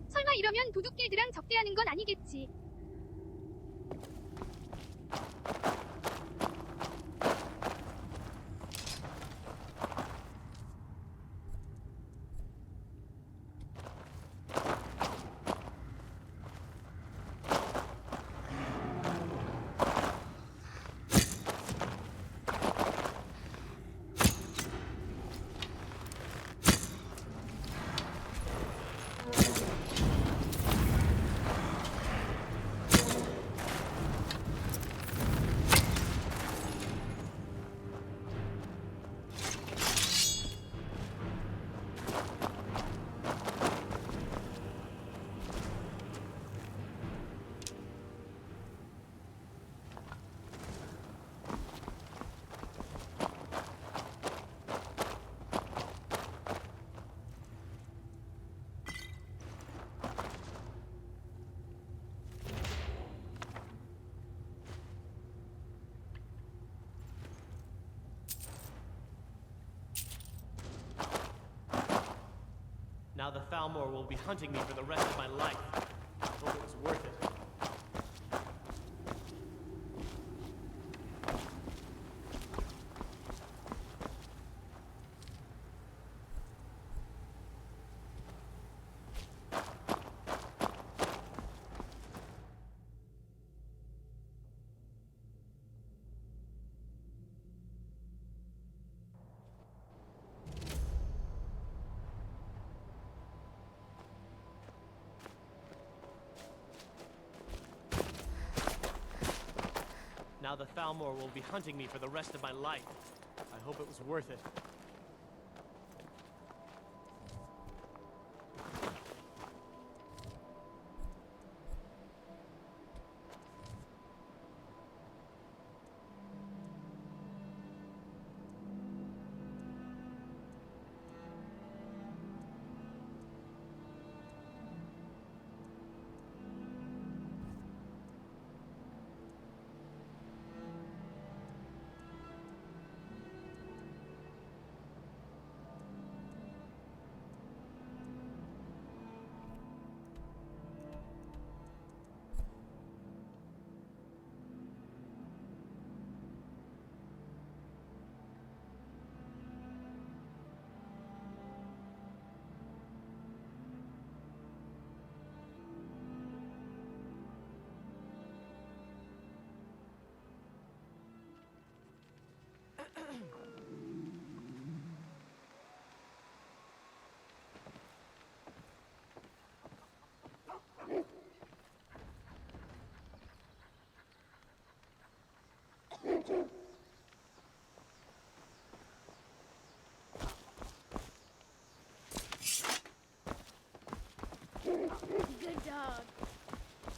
설마 이러면 도둑길드랑 적대하는 건 아니겠지. Now the Thalmor will be hunting me for the rest of my life. I hope it was worth it. Now the Thalmor will be hunting me for the rest of my life. I hope it was worth it.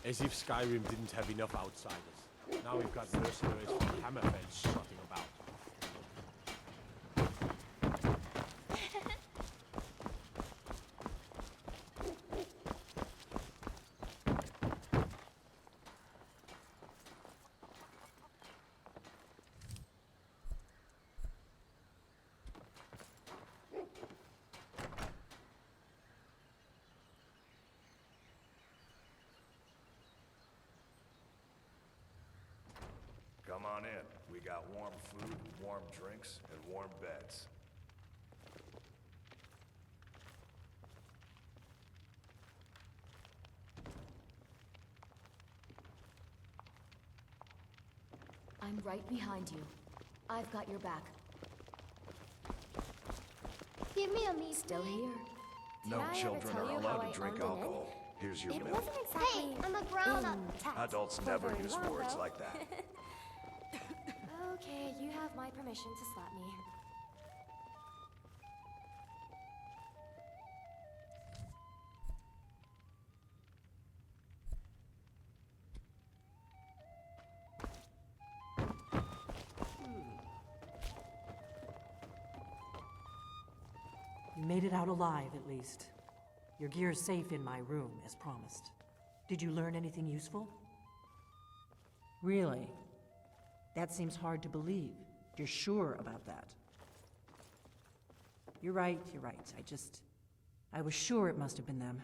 As if Skyrim didn't have enough outsiders. Now we've got mercenaries from Hammerfell strutting about. Come on in. We got warm food, warm drinks, and warm beds. I'm right behind you. I've got your back. Give me a meat. Still here. No children are allowed to drink alcohol. Here's your It milk. wasn't exactly. Hey, I'm a grown-up. Adults never use words like that. Okay, you have my permission to slap me. You made it out alive, at least. Your gear's safe in my room, as promised. Did you learn anything useful? Really? That seems hard to believe. You're sure about that? You're right. I was sure it must have been them.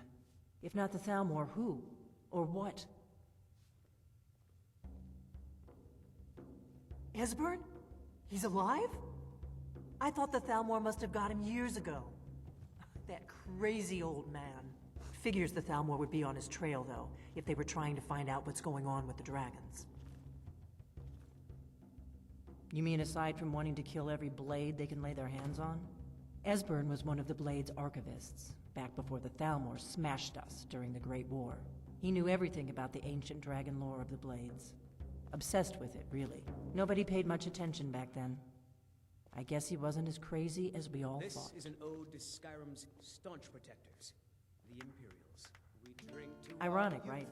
If not the Thalmor, who? Or what? Esbern? He's alive? I thought the Thalmor must have got him years ago. That crazy old man. Figures the Thalmor would be on his trail, though, if they were trying to find out what's going on with the dragons. You mean aside from wanting to kill every blade they can lay their hands on? Esbern was one of the Blade's archivists, back before the Thalmor smashed us during the Great War. He knew everything about the ancient dragon lore of the Blades. Obsessed with it, really. Nobody paid much attention back then. I guess he wasn't as crazy as we all thought. This is an ode to Skyrim's staunch protectors, the Imperials. We drink to Ironic, right?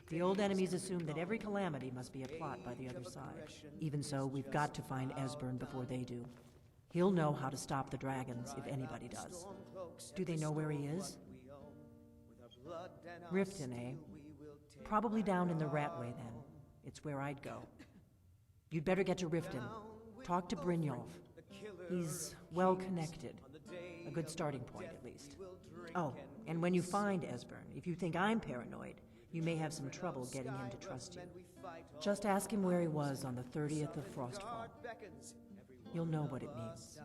The old enemies assume that every calamity must be a plot by the other side. Even so, we've got to find Esbern before they do. He'll know how to stop the dragons, if anybody does. Do they know where he is? Riften, eh? Probably down in the Ratway, then. It's where I'd go. You'd better get to Riften. Talk to Brynjolf. He's well-connected. A good starting point, at least. Oh, and when you find Esbern, if you think I'm paranoid, you may have some trouble getting him to trust you. Just ask him where he was on the 30th of Frostfall. You'll know what it means.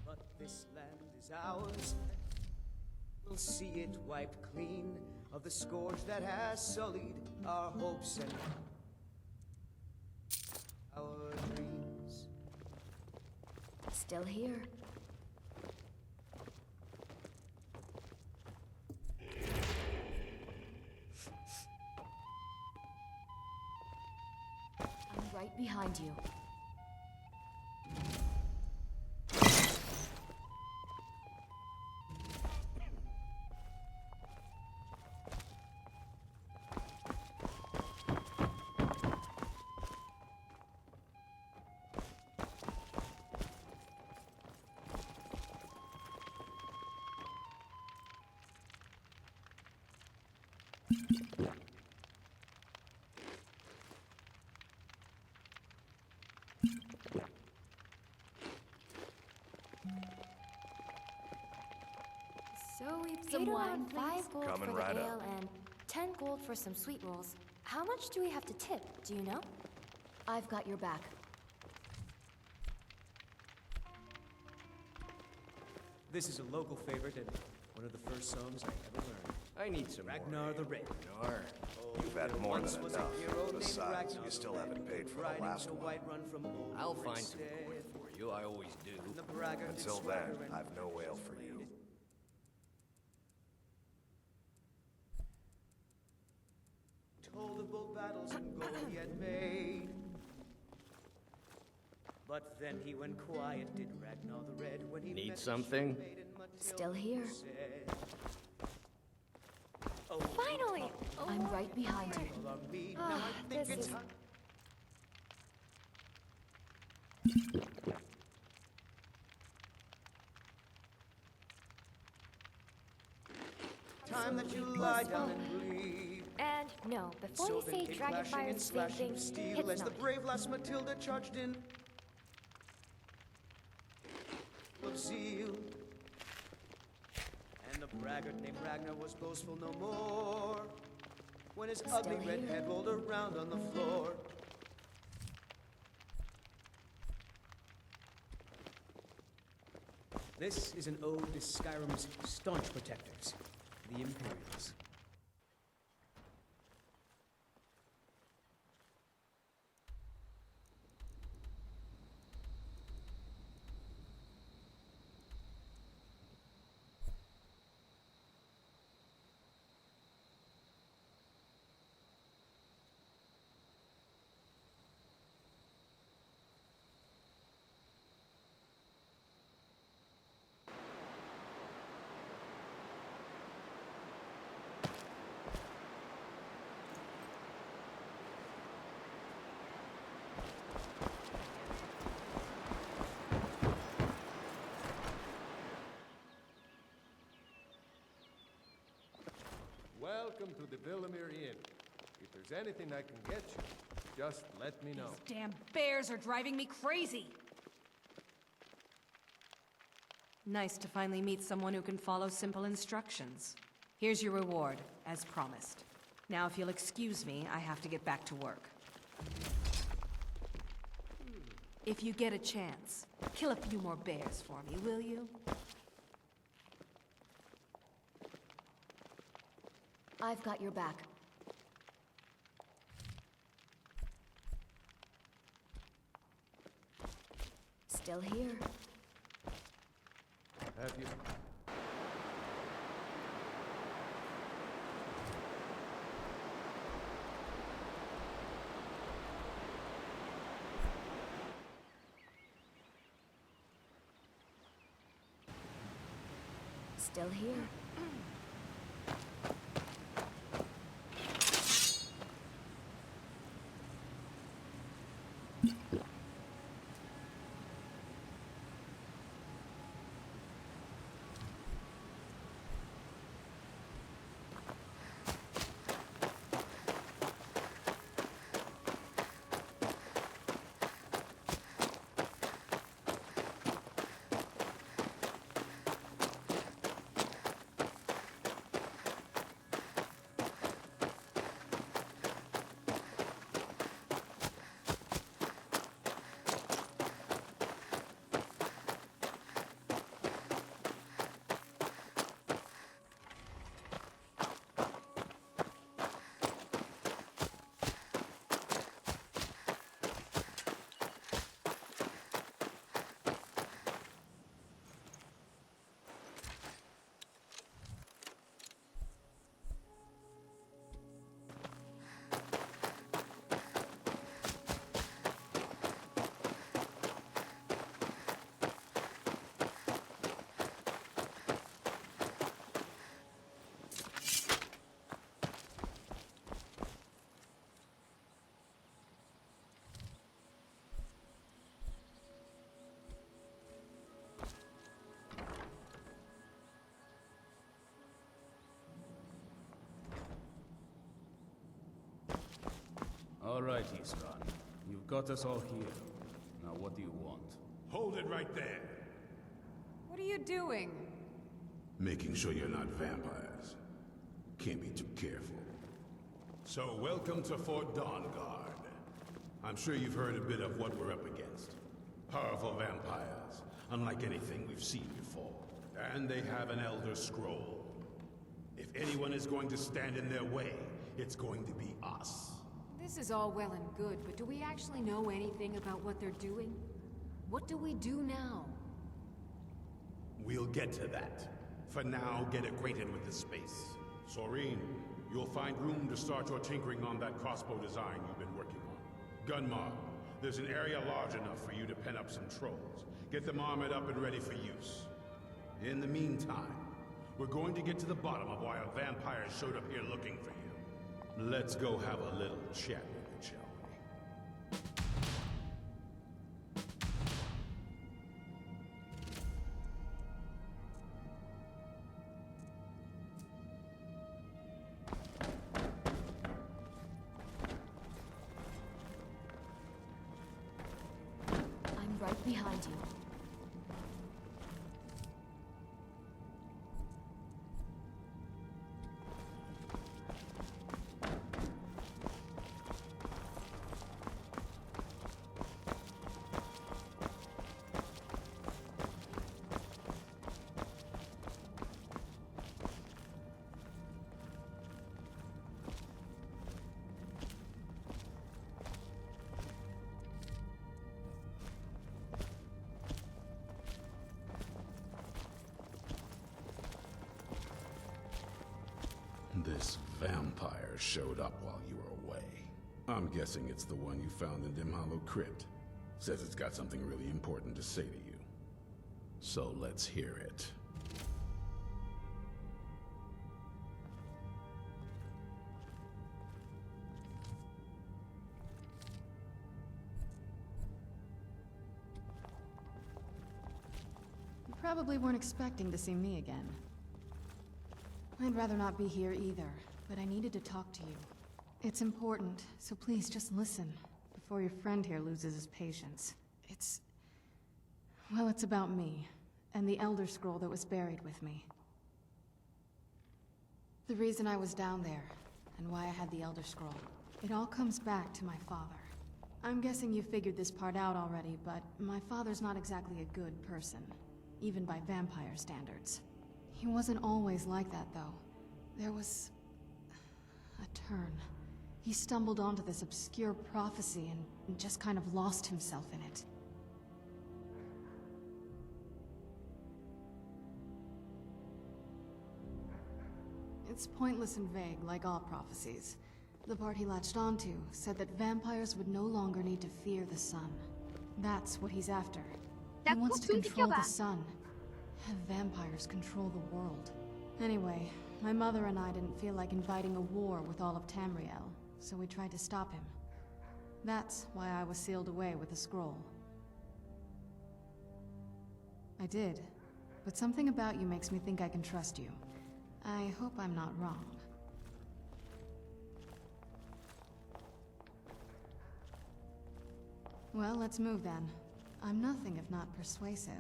But this land is ours. We'll see it wiped clean of the scourge that has sullied our hopes and our dreams. Still here. I'm right behind you. So we Some paid wine, around 5 gold Coming for right the up. ale and 10 gold for some sweet rolls. How much do we have to tip, do you know? I've got your back. This is a local favorite and one of the first songs I ever learned. I need some Ragnar more. the Red. Ragnar. You've had There more once than was a enough. hero named Besides, Ragnar you still the Red, haven't paid for the riding last the one. White Run from old I'll find some Rickstead. coin for you, I always do. And the braggart did Until swagger then, and I've no ale for you. told of bold battles and gold he had made. But then he went quiet, did Ragnar the Red, when he Need met something? the maiden Matilda Still here. said, Finally! I'm right behind you. This is... Time that you lie down and bleed. And no, before So you then say came Dragonfire clashing and is the same slashing thing, of steel it's as the not. brave lass Matilda charged in of zeal. And the braggart named Ragnar was boastful no more when his ugly red head rolled around on the floor. This is an ode to Skyrim's staunch protectors, the Imperials. Welcome to the Villamere Inn. If there's anything I can get you, just let me know. These damn bears are driving me crazy! Nice to finally meet someone who can follow simple instructions. Here's your reward, as promised. Now, if you'll excuse me, I have to get back to work. If you get a chance, kill a few more bears for me, will you? I've got your back. Still here. Have you? Still here. All right, Eastron. You've got us all here. Now what do you want? Hold it right there. What are you doing? Making sure you're not vampires. Can't be too careful. So, welcome to Fort Dawnguard. I'm sure you've heard a bit of what we're up against. Powerful vampires, unlike anything we've seen before. And they have an Elder Scroll. If anyone is going to stand in their way, it's going to be us. This is all well and good, but do we actually know anything about what they're doing? What do we do now? We'll get to that. For now, get acquainted with the space. Soreen, you'll find room to start your tinkering on that crossbow design you've been working on. Gunmar, there's an area large enough for you to pen up some trolls. Get them armored up and ready for use. In the meantime, We're going to get to the bottom of why a vampire showed up here looking for you. Let's go have a little chat with it, shall we? I'm right behind you. This vampire showed up while you were away. I'm guessing it's the one you found in Dim Hollow Crypt. Says it's got something really important to say to you. So let's hear it. You probably weren't expecting to see me again. I'd rather not be here either, but I needed to talk to you. It's important, so please just listen, before your friend here loses his patience. Well, it's about me, and the Elder Scroll that was buried with me. The reason I was down there, and why I had the Elder Scroll. It all comes back to my father. I'm guessing you figured this part out already, but my father's not exactly a good person, even by vampire standards. He wasn't always like that, though. There was a turn. He stumbled onto this obscure prophecy and just kind of lost himself in it. It's pointless and vague, like all prophecies. The part he latched onto said that vampires would no longer need to fear the sun. That's what he's after. He wants to control the sun. Have vampires control the world. Anyway, my mother and I didn't feel like inviting a war with all of Tamriel, so we tried to stop him. That's why I was sealed away with the scroll. I did, but something about you makes me think I can trust you. I hope I'm not wrong. Well, let's move then. I'm nothing if not persuasive.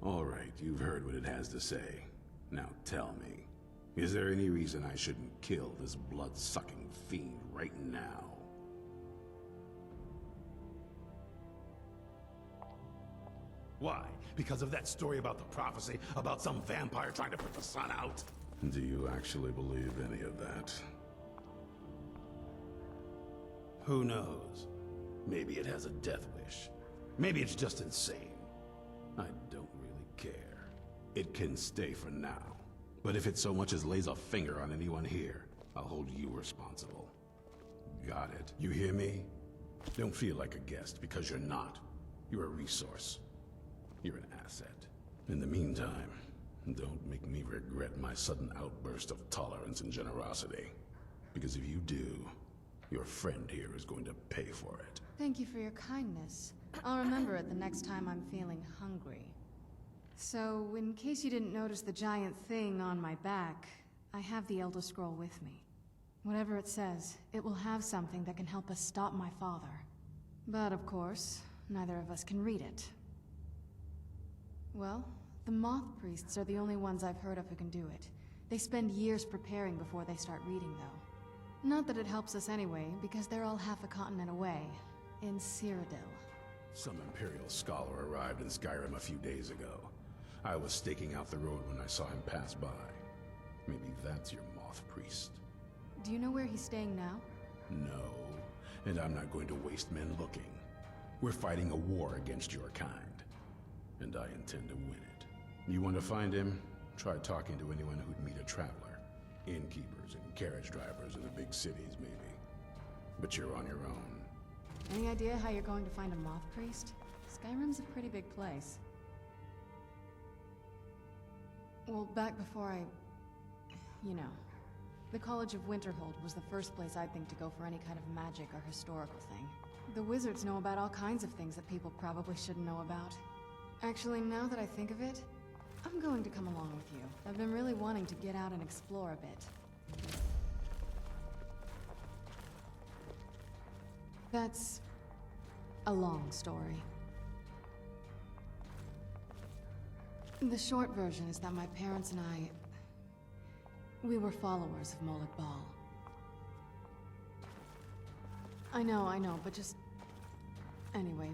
All right, you've heard what it has to say. Now tell me, is there any reason I shouldn't kill this blood-sucking fiend right now? Why? Because of that story about the prophecy, about some vampire trying to put the sun out? Do you actually believe any of that? Who knows? Maybe it has a death wish. Maybe it's just insane. I don't really care. It can stay for now. But if it so much as lays a finger on anyone here, I'll hold you responsible. Got it? You hear me? Don't feel like a guest, because you're not. You're a resource. You're an asset. In the meantime, don't make me regret my sudden outburst of tolerance and generosity. Because if you do, your friend here is going to pay for it. Thank you for your kindness. I'll remember it the next time I'm feeling hungry. So, in case you didn't notice the giant thing on my back, I have the Elder Scroll with me. Whatever it says, it will have something that can help us stop my father. But of course, neither of us can read it. Well, the Moth Priests are the only ones I've heard of who can do it. They spend years preparing before they start reading, though. Not that it helps us anyway, because they're all half a continent away, in Cyrodiil. Some Imperial scholar arrived in Skyrim a few days ago. I was staking out the road when I saw him pass by. Maybe that's your Moth Priest. Do you know where he's staying now? No, and I'm not going to waste men looking. We're fighting a war against your kind, and I intend to win it. You want to find him? Try talking to anyone who'd meet a traveler. Innkeepers and carriage drivers in the big cities, maybe. But you're on your own. Any idea how you're going to find a moth priest? Skyrim's a pretty big place. Well, back before I... you know. The College of Winterhold was the first place I'd think to go for any kind of magic or historical thing. The wizards know about all kinds of things that people probably shouldn't know about. Actually, now that I think of it, I'm going to come along with you. I've been really wanting to get out and explore a bit. That's a long story. The short version is that my parents and we were followers of Molag Bal. I know, but just... Anyway,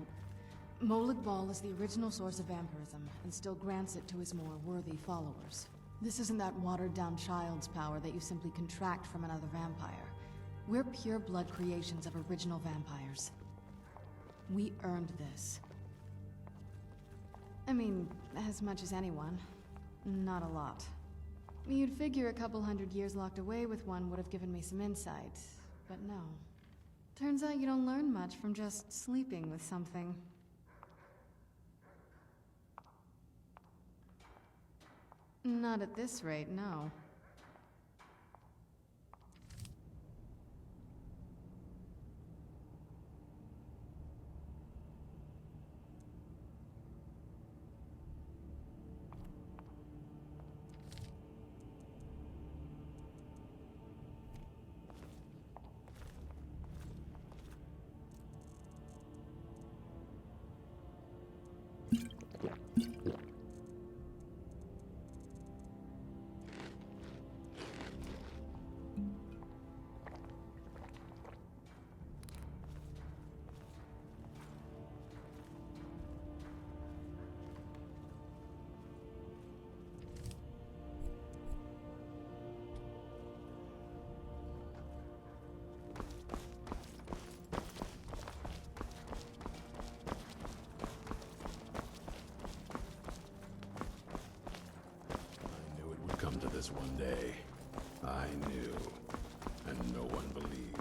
Molag Bal is the original source of vampirism, and still grants it to his more worthy followers. This isn't that watered-down child's power that you simply contract from another vampire. We're pure-blood creations of original vampires. We earned this. I mean, as much as anyone. Not a lot. You'd figure a couple hundred years locked away with one would have given me some insight, but no. Turns out you don't learn much from just sleeping with something. Not at this rate, no. Come to this one day. I knew, and no one believed.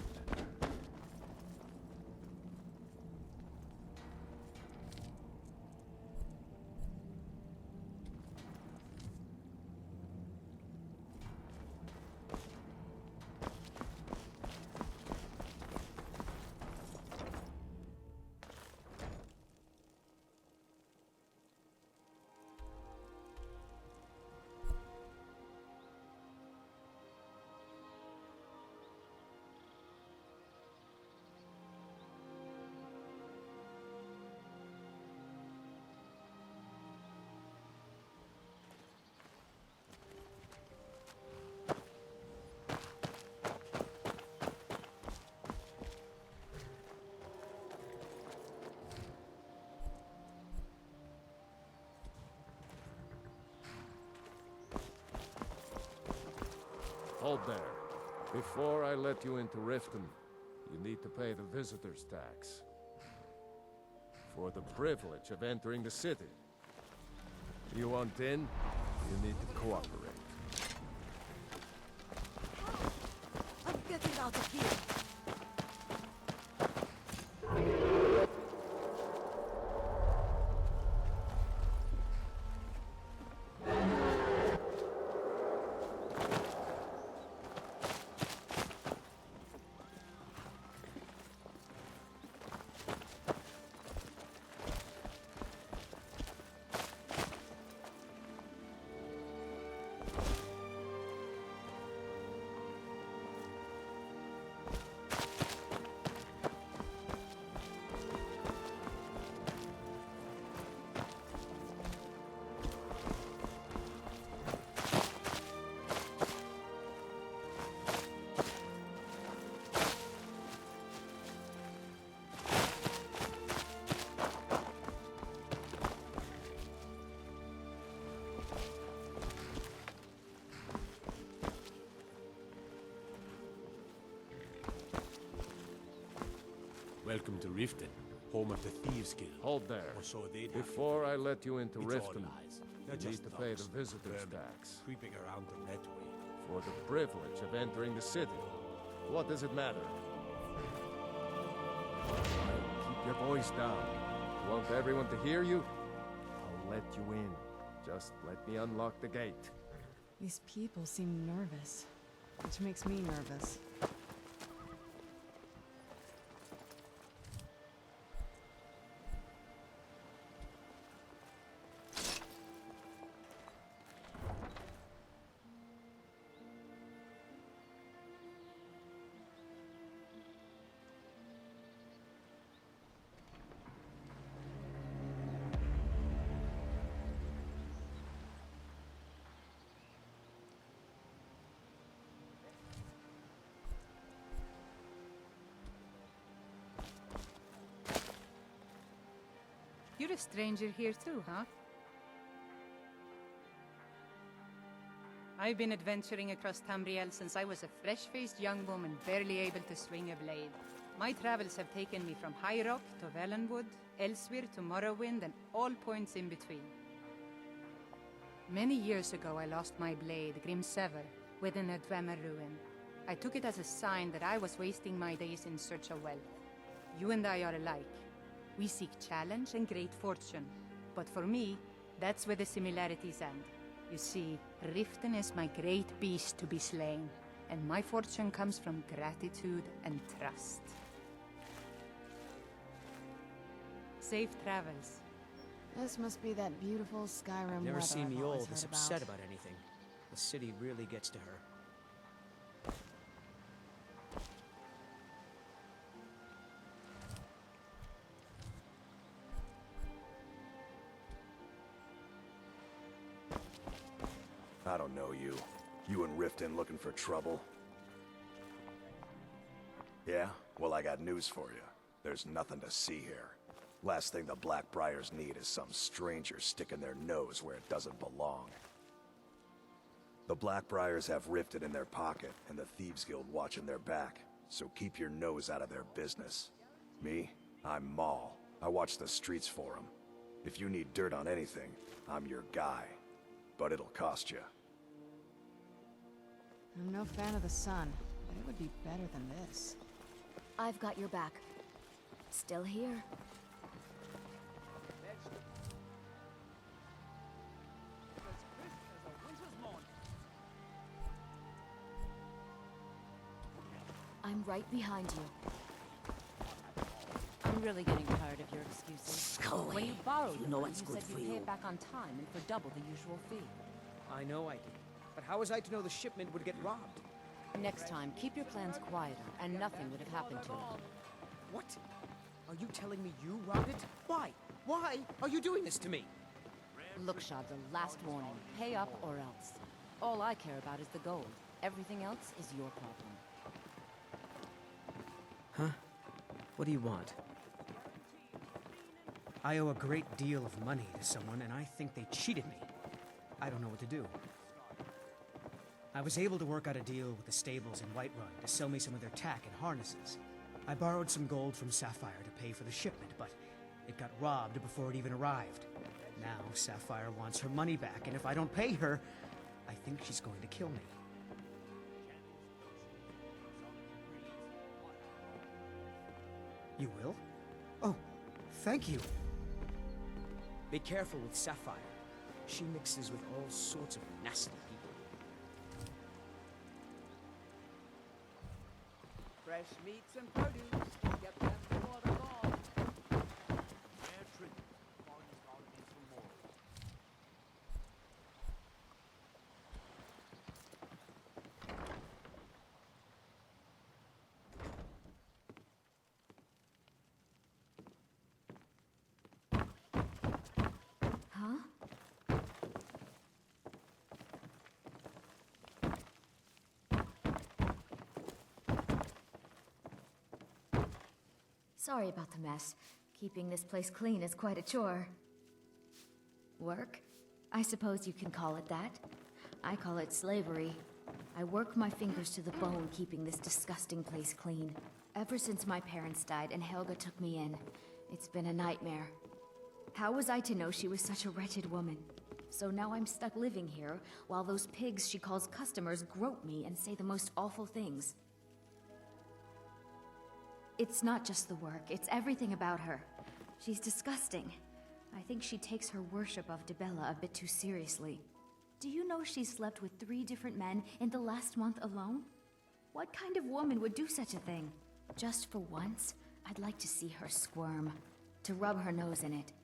Hold there. Before I let you into Riften, you need to pay the visitor's tax. For the privilege of entering the city. You want in? You need to cooperate. I'm getting out of here. Welcome to Riften, home of the Thieves Guild. Hold there. Or so they'd Before I let you into It's Riften, all lies. you They're need just to pay the thugs, visitor's vermin, tax. creeping around the Netway. For the privilege of entering the city. What does it matter? I your voice down. You want everyone to hear you? I'll let you in. Just let me unlock the gate. These people seem nervous, which makes me nervous. You're a stranger here too, huh? I've been adventuring across Tamriel since I was a fresh-faced young woman, barely able to swing a blade. My travels have taken me from High Rock to Valenwood, elsewhere to Morrowind, and all points in between. Many years ago, I lost my blade, Grimsever, within a Dwemer ruin. I took it as a sign that I was wasting my days in search of wealth. You and I are alike. We seek challenge and great fortune. But for me, that's where the similarities end. You see, Riften is my great beast to be slain, and my fortune comes from gratitude and trust. Safe travels. This must be that beautiful Skyrim Never weather seen I've me always old this heard upset about anything. The city really gets to her. I don't know you. You and Riften looking for trouble? Yeah? Well, I got news for you. There's nothing to see here. Last thing the Blackbriars need is some stranger sticking their nose where it doesn't belong. The Blackbriars have Riften in their pocket, and the Thieves Guild watching their back, so keep your nose out of their business. Me? I'm Maul. I watch the streets for them. If you need dirt on anything, I'm your guy. But it'll cost you. I'm no fan of the sun, but it would be better than this. I've got your back. Still here. I'm right behind you. I'm really getting tired of your excuses. Go away. When you borrowed You know the what's money, good you for said you'd pay you. it back on time and for double the usual fee. I know I did. But how was I to know the shipment would get robbed? Next time, keep your plans quieter, and nothing would have happened to it. What? Are you telling me you robbed it? Why? Why are you doing this to me? Look, Shad, the last warning. Pay up or else. All I care about is the gold. Everything else is your problem. Huh? What do you want? I owe a great deal of money to someone, and I think they cheated me. I don't know what to do. I was able to work out a deal with the stables in Whiterun to sell me some of their tack and harnesses. I borrowed some gold from Sapphire to pay for the shipment, but it got robbed before it even arrived. Now Sapphire wants her money back, and if I don't pay her, I think she's going to kill me. You will? Oh, thank you. Be careful with Sapphire. She mixes with all sorts of nasty people. Fresh meats and produce. Get them before the dawn. Fair trade. Finest armies from more. Huh? Sorry about the mess. Keeping this place clean is quite a chore. Work? I suppose you can call it that. I call it slavery. I work my fingers to the bone keeping this disgusting place clean. Ever since my parents died and Helga took me in, it's been a nightmare. How was I to know she was such a wretched woman? So now I'm stuck living here, while those pigs she calls customers grope me and say the most awful things. It's not just the work, it's everything about her. She's disgusting. I think she takes her worship of Dibella a bit too seriously. Do you know she's slept with 3 different men in the last month alone? What kind of woman would do such a thing? Just for once, I'd like to see her squirm, to rub her nose in it.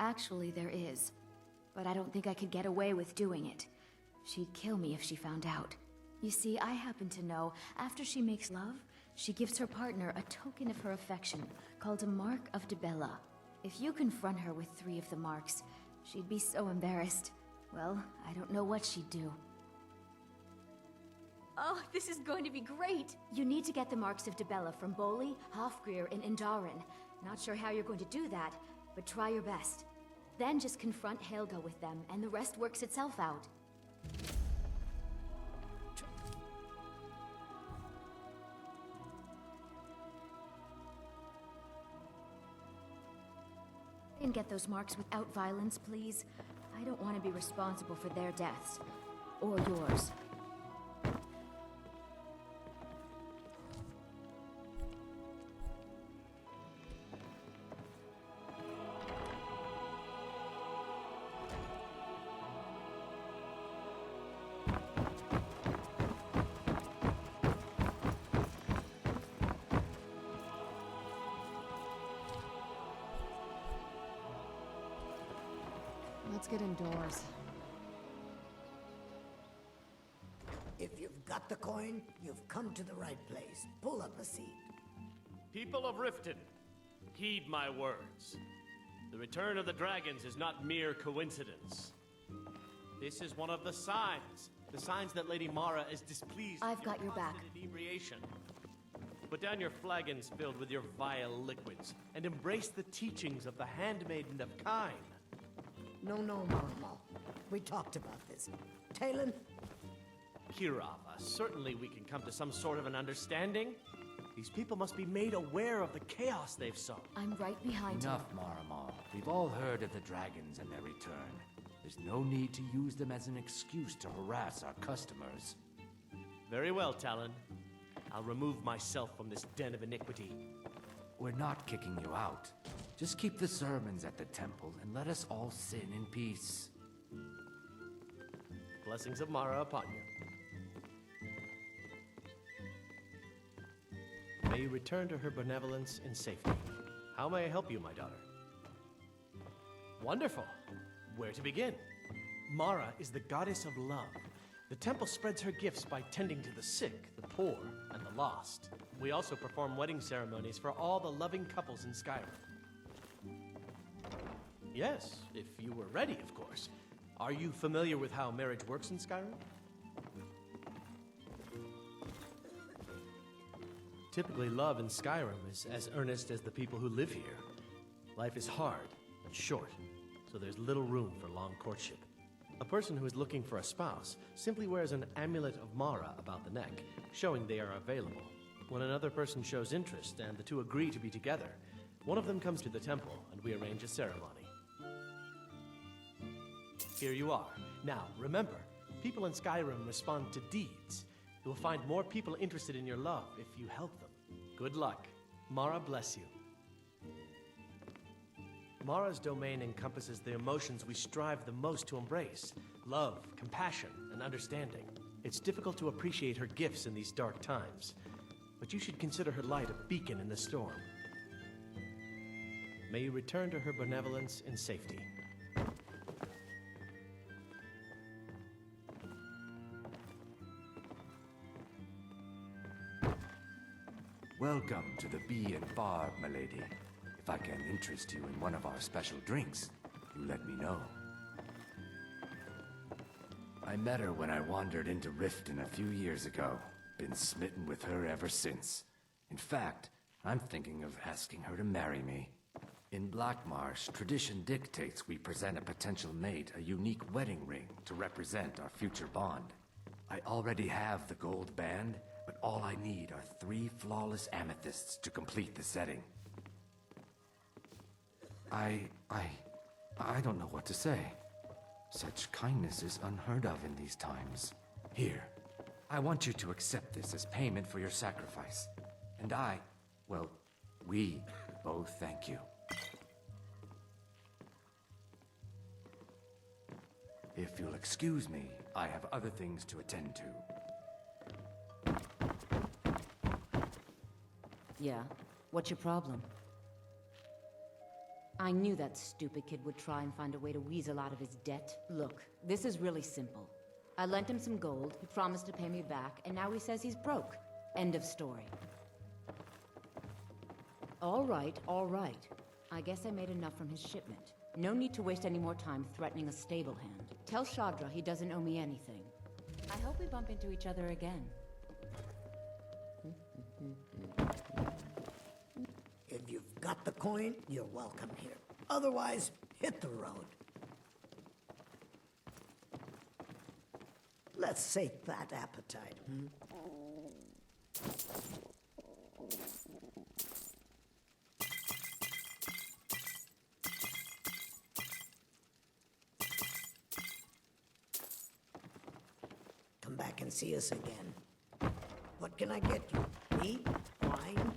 Actually, there is, but I don't think I could get away with doing it. She'd kill me if she found out. You see, I happen to know, after she makes love, she gives her partner a token of her affection, called a Mark of Dibella. If you confront her with 3 of the marks, she'd be so embarrassed. Well, I don't know what she'd do. Oh, this is going to be great! You need to get the marks of Dibella from Boli, Hofgrir, and Indaren. Not sure how you're going to do that, but try your best. Then just confront Helga with them, and the rest works itself out. And get those marks without violence, please. I don't want to be responsible for their deaths. Or yours. Let's get indoors. If you've got the coin, you've come to the right place. Pull up a seat. People of Riften, heed my words. The return of the dragons is not mere coincidence. This is one of the signs that Lady Mara is displeased I've got your back. Inebriation. Put down your flagons filled with your vile liquids, and embrace the teachings of the Handmaiden of Kine. No, Marmal. We talked about this. Talon? Kirava, certainly we can come to some sort of an understanding. These people must be made aware of the chaos they've sown. I'm right behind you. Enough, Maramal. We've all heard of the dragons and their return. There's no need to use them as an excuse to harass our customers. Very well, Talon. I'll remove myself from this den of iniquity. We're not kicking you out. Just keep the sermons at the temple and let us all sin in peace. Blessings of Mara upon you. May you return to her benevolence in safety. How may I help you, my daughter? Wonderful. Where to begin? Mara is the goddess of love. The temple spreads her gifts by tending to the sick, the poor, and the lost. We also perform wedding ceremonies for all the loving couples in Skyrim. Yes, if you were ready, of course. Are you familiar with how marriage works in Skyrim? Typically, love in Skyrim is as earnest as the people who live here. Life is hard and short, so there's little room for long courtship. A person who is looking for a spouse simply wears an amulet of Mara about the neck, showing they are available. When another person shows interest and the two agree to be together, one of them comes to the temple and we arrange a ceremony. Here you are. Now, remember, people in Skyrim respond to deeds. You will find more people interested in your love if you help them. Good luck. Mara bless you. Mara's domain encompasses the emotions we strive the most to embrace: love, compassion, and understanding. It's difficult to appreciate her gifts in these dark times, but you should consider her light a beacon in the storm. May you return to her benevolence in safety. Welcome to the Bee and Barb, milady. If I can interest you in one of our special drinks, you let me know. I met her when I wandered into Riften a few years ago. Been smitten with her ever since. In fact, I'm thinking of asking her to marry me. In Blackmarsh, tradition dictates we present a potential mate a unique wedding ring to represent our future bond. I already have the gold band, but all I need are 3 flawless amethysts to complete the setting. I don't know what to say. Such kindness is unheard of in these times. Here, I want you to accept this as payment for your sacrifice. And well, we both thank you. If you'll excuse me, I have other things to attend to. Yeah? What's your problem? I knew that stupid kid would try and find a way to weasel out of his debt. Look, this is really simple. I lent him some gold, he promised to pay me back, and now he says he's broke. End of story. All right. I guess I made enough from his shipment. No need to waste any more time threatening a stable hand. Tell Shadra he doesn't owe me anything. I hope we bump into each other again. If you've got the coin, you're welcome here. Otherwise, hit the road. Let's sate that appetite, Come back and see us again. What can I get you? Meat? Wine?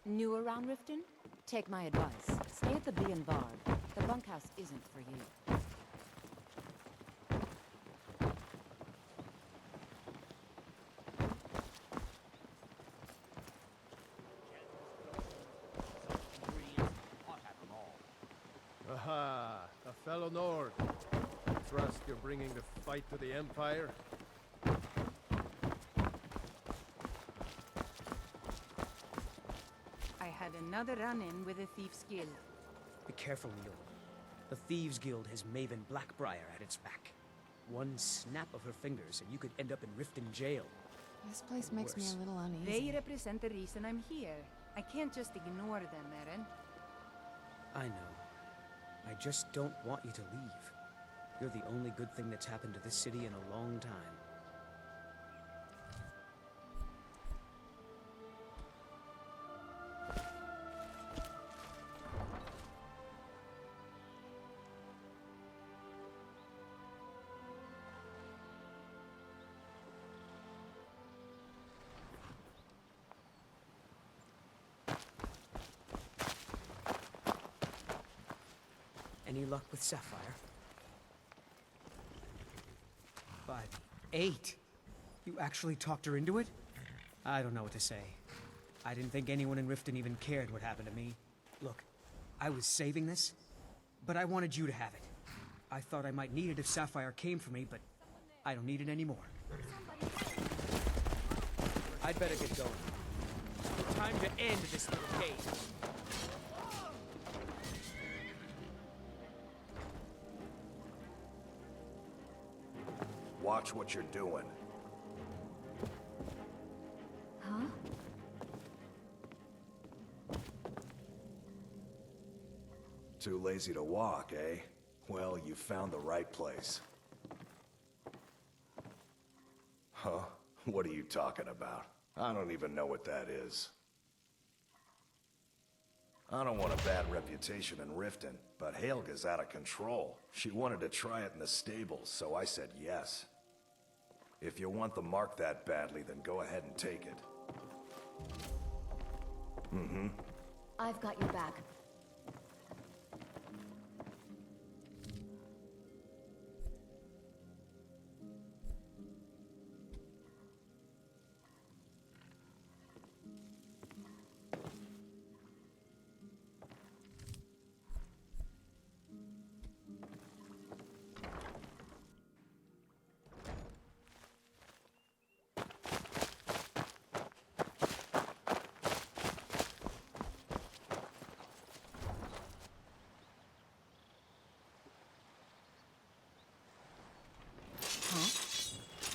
New around Riften? Take my advice. Stay at the Bee and Bard. The bunkhouse isn't for you. Aha! A fellow Nord. Trust you're bringing the fight to the Empire? I had another run-in with the Thieves' Guild. Be careful, Mule. The Thieves Guild has Maven Blackbriar at its back. One snap of her fingers and you could end up in Riften jail. This place makes me a little uneasy. They represent the reason I'm here. I can't just ignore them, Eren. I know. I just don't want you to leave. You're the only good thing that's happened to this city in a long time. Any luck with Sapphire? 5, 8. You actually talked her into it? I don't know what to say. I didn't think anyone in Riften even cared what happened to me. Look, I was saving this, but I wanted you to have it. I thought I might need it if Sapphire came for me, but I don't need it anymore. I'd better get going. Time to end this little cage. Watch what you're doing. Huh? Too lazy to walk, eh? Well, you found the right place. Huh? What are you talking about? I don't even know what that is. I don't want a bad reputation in Riften, but Helga's out of control. She wanted to try it in the stables, so I said yes. If you want the mark that badly, then go ahead and take it. I've got your back.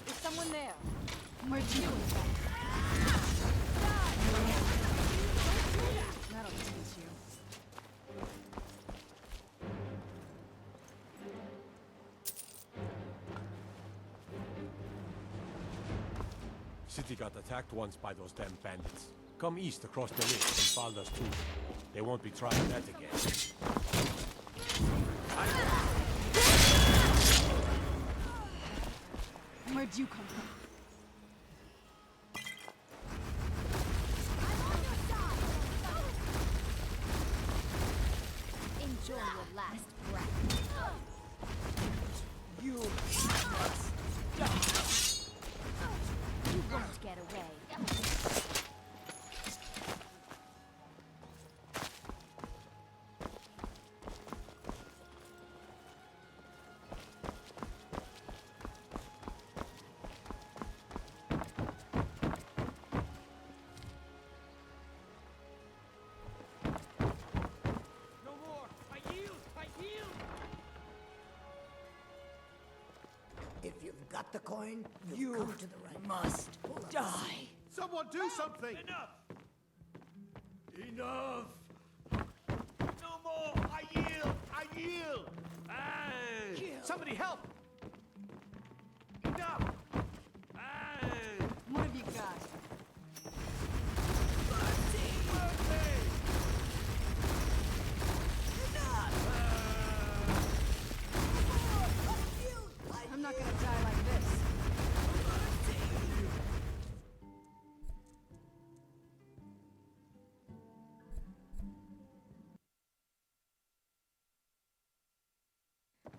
Is someone there? Where'd you go? That'll teach you. City got attacked once by those damn bandits. Come east across the ridge and follow us too. They won't be trying that again. Where'd you come from? Enjoy your last breath. You must die. You won't get away. No more. I yield. I yield. If you've got the coin, you've You come to the right must place. Pull up die. Someone do something! Enough. Enough! No more! I yield! I yield! Hey! Somebody help! Enough! Hey! What have you got? I'm not gonna die like this.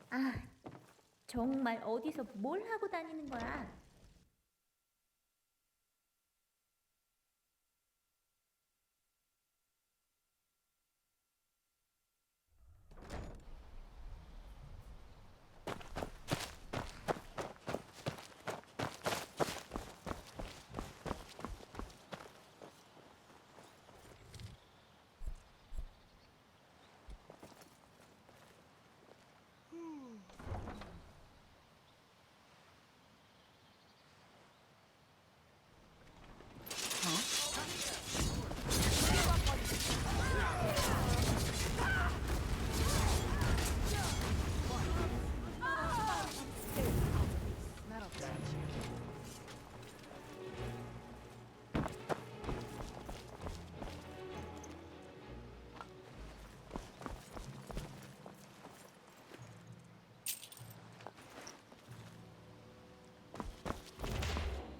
아, 정말 어디서 뭘 하고 다니는 거야? That'll teach you.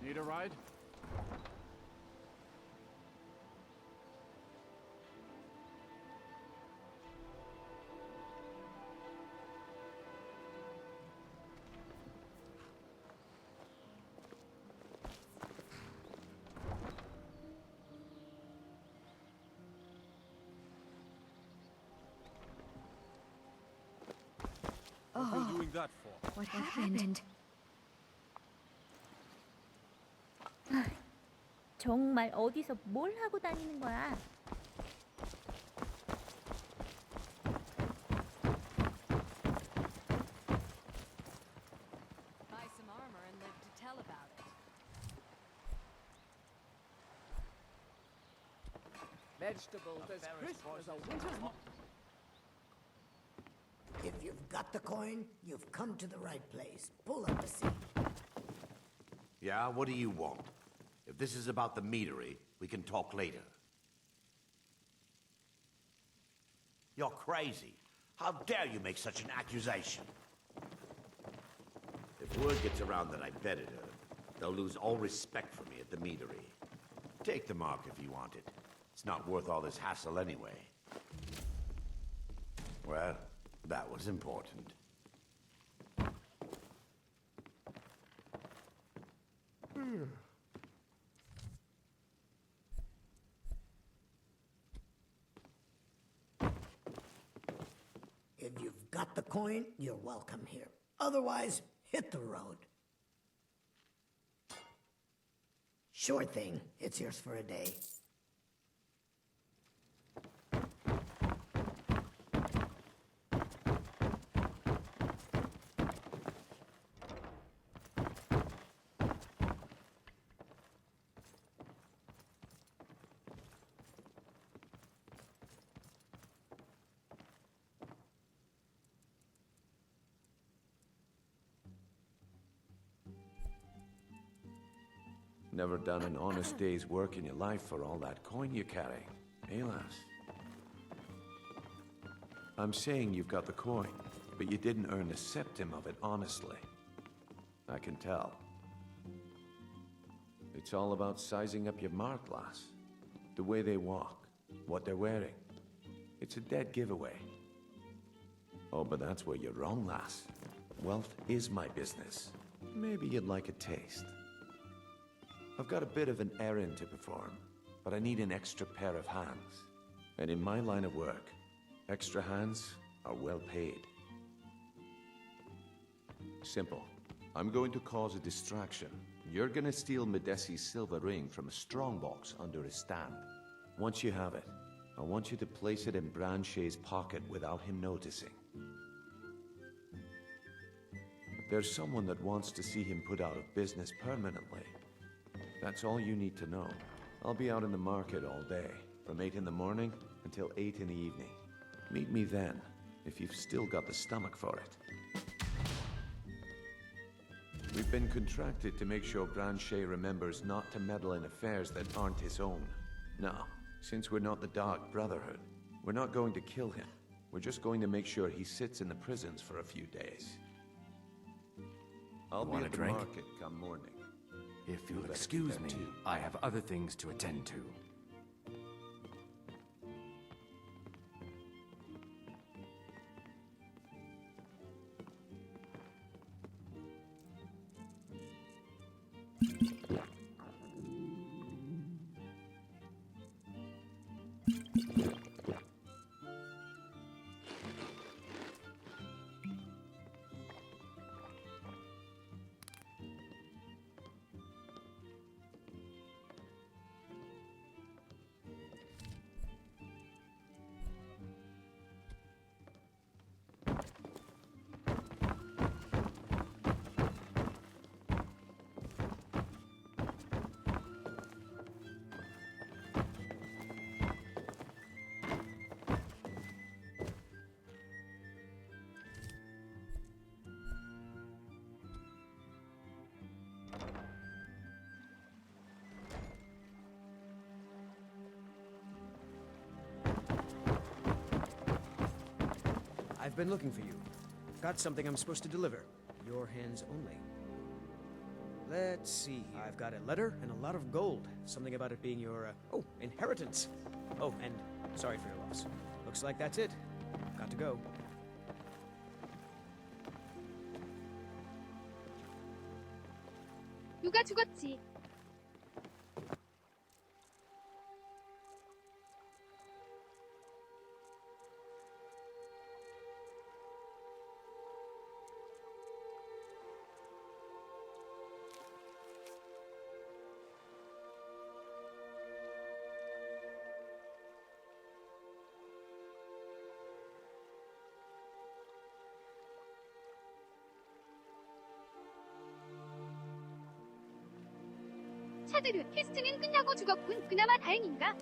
Need a ride? Oh, What are you doing that for? what happened? 정말 어디서 뭘 하고 다니는 거야? Buy some armor and live to tell about it. Vegetables as crisp as a winter's morning. If you've got the coin, you've come to the right place. Pull up a seat. Yeah, what do you want? If this is about the meadery, we can talk later. You're crazy. How dare you make such an accusation? If word gets around that I betted her, they'll lose all respect for me at the meadery. Take the mark if you want it. It's not worth all this hassle anyway. Well, that was important. If you've got the coin, you're welcome here. Otherwise, hit the road. Sure thing. It's yours for a day. Never done an honest day's work in your life for all that coin you carry, eh, lass? I'm saying you've got the coin. But you didn't earn a septim of it honestly. I can tell. It's all about sizing up your mark, lass. The way they walk, what they're wearing. It's a dead giveaway. Oh, but that's where you're wrong, lass. Wealth is my business. Maybe you'd like a taste. I've got a bit of an errand to perform, but I need an extra pair of hands. And in my line of work, extra hands are well paid. Simple. I'm going to cause a distraction. You're gonna steal Medesi's silver ring from a strongbox under his stand. Once you have it, I want you to place it in Branche's pocket without him noticing. There's someone that wants to see him put out of business permanently. That's all you need to know. I'll be out in the market all day, from 8 in the morning until 8 in the evening. Meet me then, if you've still got the stomach for it. We've been contracted to make sure Branche remembers not to meddle in affairs that aren't his own. Now, since we're not the Dark Brotherhood, we're not going to kill him. We're just going to make sure he sits in the prisons for a few days. I'll be at the market come morning. If you'll excuse me, I have other things to attend to. I've been looking for you. Got something I'm supposed to deliver. Your hands only. Let's see. I've got a letter and a lot of gold. Something about it being your, inheritance. Oh, and sorry for your loss. Looks like that's it. Got to go. 누가 죽었지? 차드르, 퀘스트는 끝나고 죽었군. 그나마 다행인가?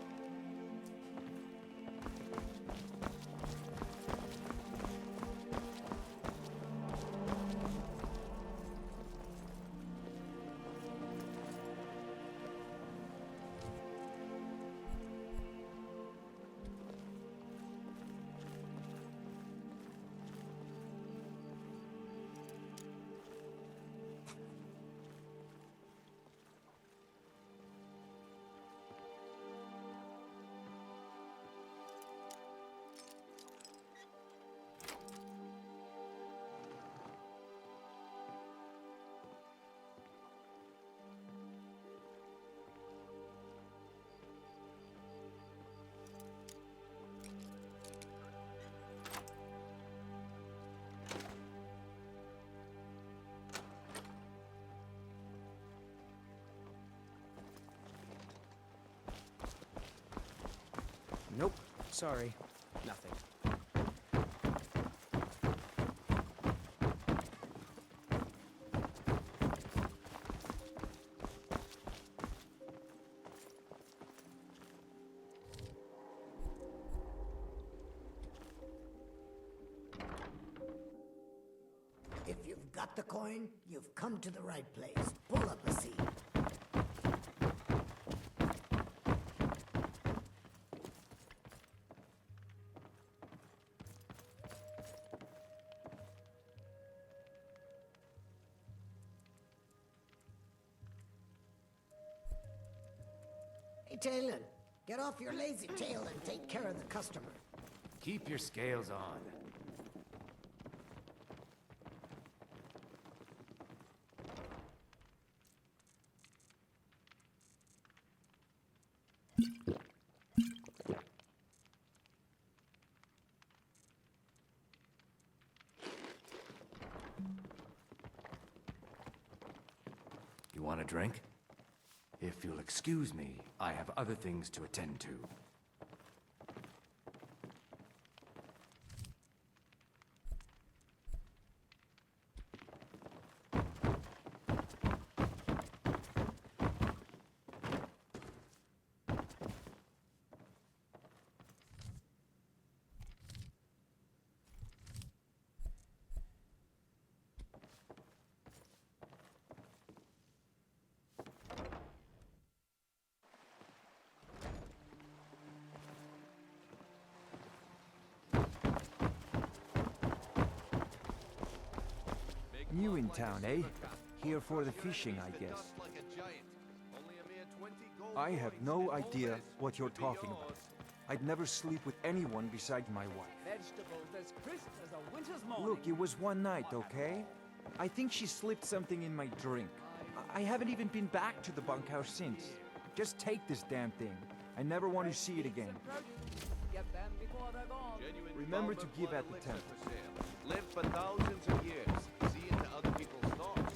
Nope. Sorry. Nothing. If you've got the coin, you've come to the right place. Pull up a seat. Hey, Talon, get off your lazy tail and take care of the customer. Keep your scales on. You want a drink? If you'll excuse me, I have other things to attend to. New in town, eh? Here for the fishing, I guess. I have no idea what you're talking about. I'd never sleep with anyone besides my wife. Vegetables as crisp as a winter's morning. Look, it was one night, okay? I think she slipped something in my drink. I haven't even been back to the bunkhouse since. Just take this damn thing. I never want to see it again. Get them before they're gone. Remember to give at the temple. Live for thousands of years. See into other people's thoughts.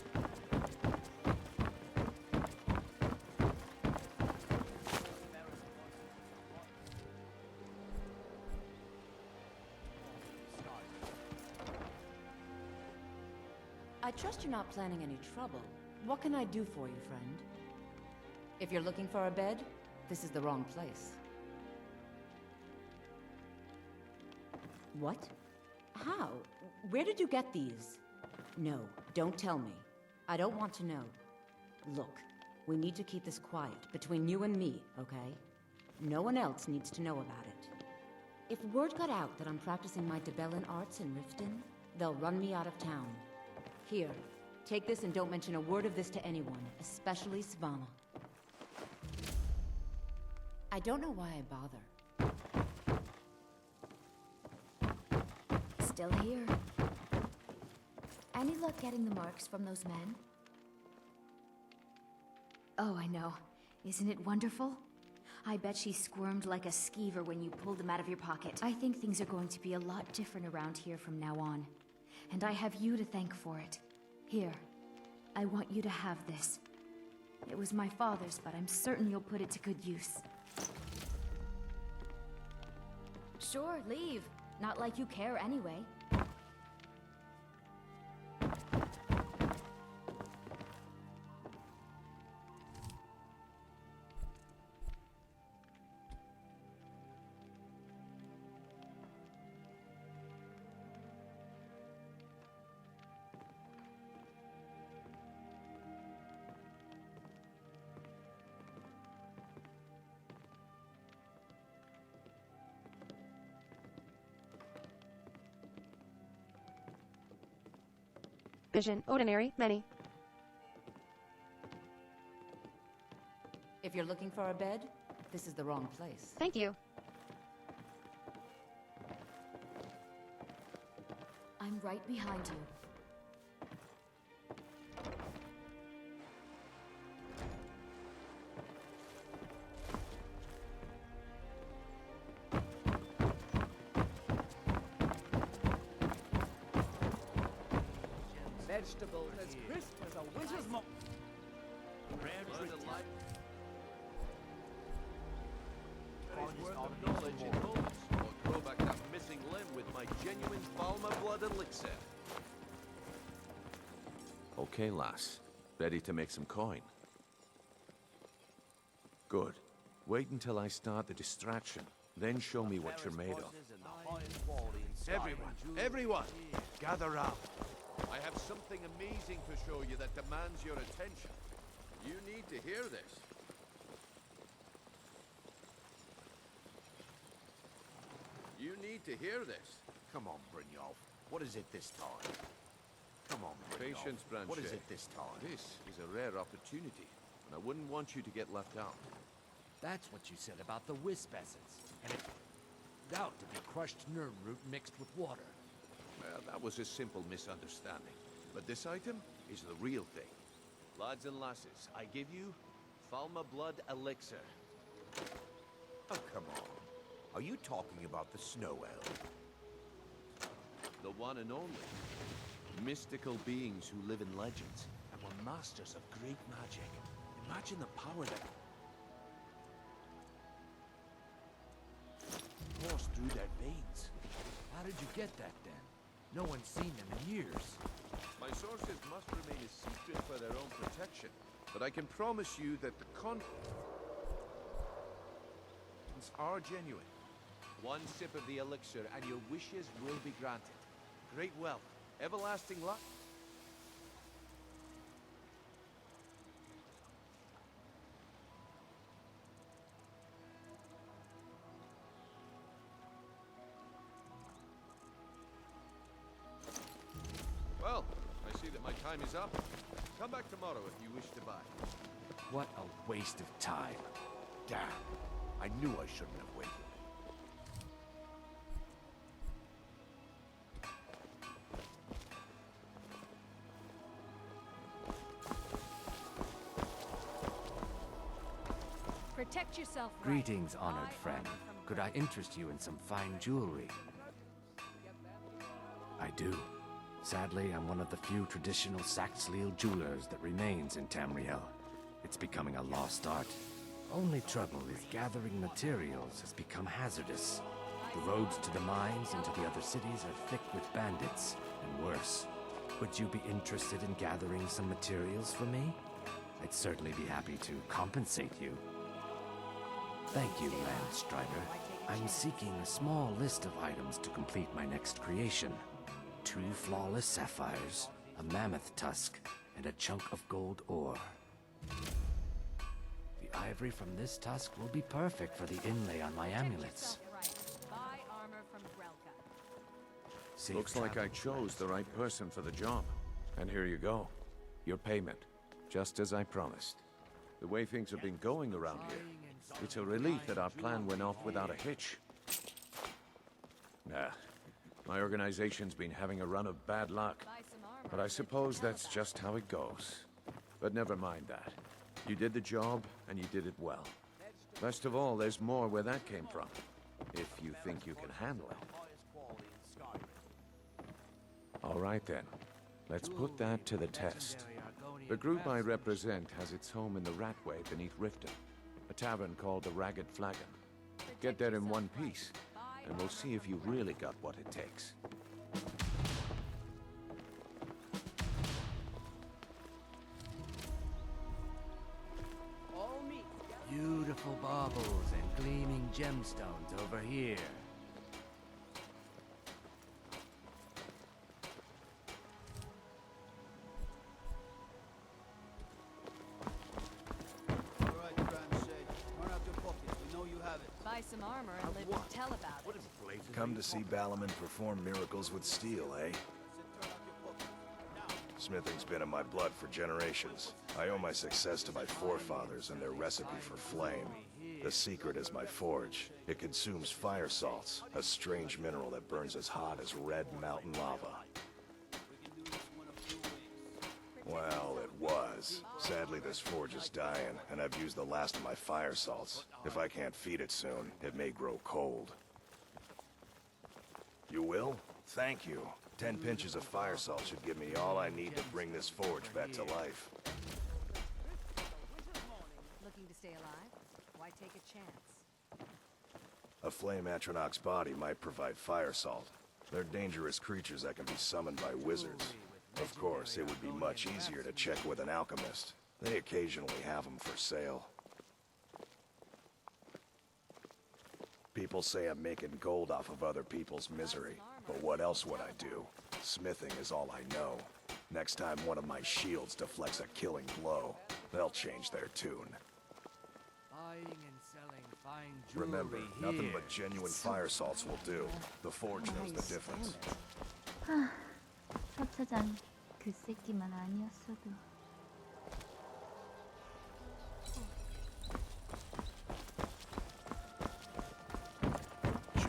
I trust you're not planning any trouble. What can I do for you, friend? If you're looking for a bed, this is the wrong place. What? How? Where did you get these? No, don't tell me. I don't want to know. Look, we need to keep this quiet, between you and me, okay? No one else needs to know about it. If word got out that I'm practicing my Debellan arts in Riften, they'll run me out of town. Here, take this and don't mention a word of this to anyone, especially Svanna. I don't know why I bother. Still here. Any luck getting the marks from those men? Oh, I know. Isn't it wonderful? I bet she squirmed like a skeever when you pulled them out of your pocket. I think things are going to be a lot different around here from now on. And I have you to thank for it. Here, I want you to have this. It was my father's, but I'm certain you'll put it to good use. Sure, leave. Not like you care anyway. Vision, ordinary, many. If you're looking for a bed, this is the wrong place. Thank you. I'm right behind you. Vegetables as crisp as a winter's morning. Rare treat. Worth of knowledge in moments, or grow back that missing limb with my genuine Balmer blood elixir. Okay, lass. Ready to make some coin? Good. Wait until I start the distraction. Then show me what you're made of. Everyone, gather round. I have something amazing to show you that demands your attention. You need to hear this. You need to hear this. Come on, Brynjolf. What is it this time? Come on, Brynjolf. Patience, Branche. What is it this time? This is a rare opportunity, and I wouldn't want you to get left out. That's what you said about the wisp essence. And it turned out to be crushed nerve root mixed with water. Well, that was a simple misunderstanding. But this item is the real thing. Lads and lasses, I give you Falma Blood Elixir. Oh, come on. Are you talking about the snow elf? The one and only. Mystical beings who live in legends and were masters of great magic. Imagine the power that coursed through their veins. How did you get that then? No one's seen them in years. My sources must remain a secret for their own protection, but I can promise you that the contents are genuine. One sip of the elixir and your wishes will be granted. Great wealth, everlasting luck. Well, I see that my time is up. Come back tomorrow if you wish to buy. What a waste of time. Damn. I knew I shouldn't have waited. Protect yourself. Greetings, honored friend. Could I interest you in some fine jewelry? I do. Sadly, I'm one of the few traditional Saxhleel jewelers that remains in Tamriel. It's becoming a lost art. Only trouble is gathering materials has become hazardous. The roads to the mines and to the other cities are thick with bandits, and worse. Would you be interested in gathering some materials for me? I'd certainly be happy to compensate you. Thank you, Landstrider. I'm seeking a small list of items to complete my next creation. 2 flawless sapphires, a mammoth tusk, and a chunk of gold ore. The ivory from this tusk will be perfect for the inlay on my amulets. Looks like I chose the right person for the job. And here you go. Your payment, just as I promised. The way things have been going around here, it's a relief that our plan went off without a hitch. Nah, my organization's been having a run of bad luck. But I suppose that's just how it goes. But never mind that. You did the job, and you did it well. Best of all, there's more where that came from. If you think you can handle it. All right then. Let's put that to the test. The group I represent has its home in the Ratway beneath Riften. A tavern called the Ragged Flagon. Get there in one piece, and we'll see if you really got what it takes. Beautiful baubles and gleaming gemstones over here. Alright, Grand Sage. Turn out your pockets. We know you have it. Buy some armor and live to tell about it. Come to see Balaman perform miracles with steel, eh? Smithing's been in my blood for generations. I owe my success to my forefathers and their recipe for flame. The secret is my forge. It consumes fire salts, a strange mineral that burns as hot as red mountain lava. Well, it was. Sadly, this forge is dying, and I've used the last of my fire salts. If I can't feed it soon, it may grow cold. You will? Thank you. 10 pinches of fire salt should give me all I need to bring this forge back to life. Looking to stay alive? Why take a chance? A flame Atronach's body might provide fire salt. They're dangerous creatures that can be summoned by wizards. Of course, it would be much easier to check with an alchemist. They occasionally have them for sale. People say I'm making gold off of other people's misery. But what else would I do? Smithing is all I know. Next time one of my shields deflects a killing blow, they'll change their tune. Buying and selling fine jewelry. Remember, nothing but genuine fire salts will do. The forge knows the difference. 협차장 그 새끼만 아니었어도.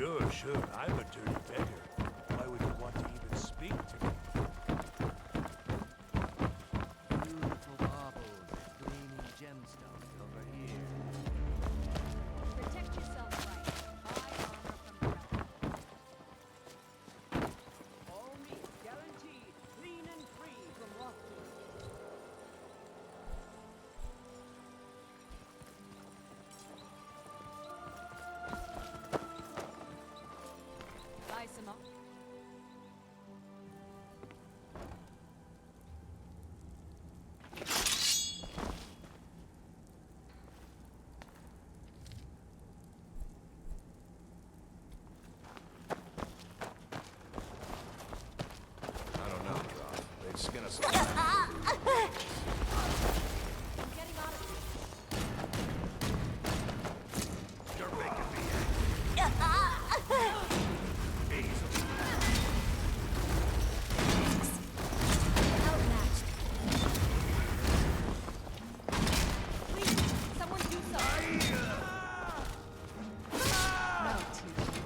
Sure, sure. I'm a dirty beggar. Why would you want to even speak to me? Beautiful marbles and gleaming gemstones over here. Protect yourself right. High honor from the rebels. All meat guaranteed, clean and free from wrongdoing. Bye, Simone. I don't know, Droth. They'd skin us alive. I'm getting out of here. You're making me easily. Outmatched. Please, someone do something. Now, teach you.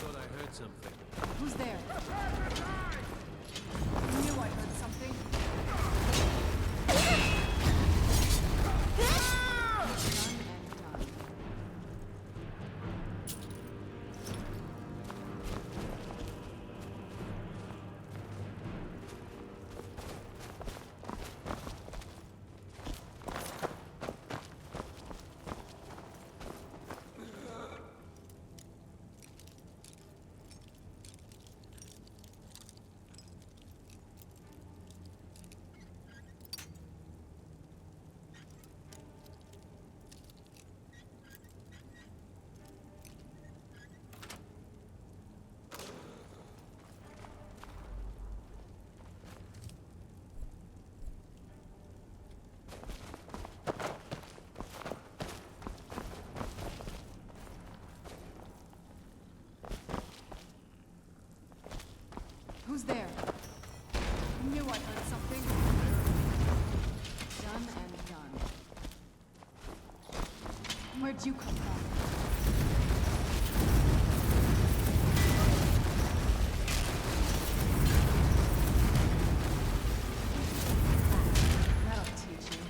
Thought I heard something. Who's there? I knew I heard something. Done and done. Who's there? I knew I heard something. Done and done. Where'd you come from? That'll teach you.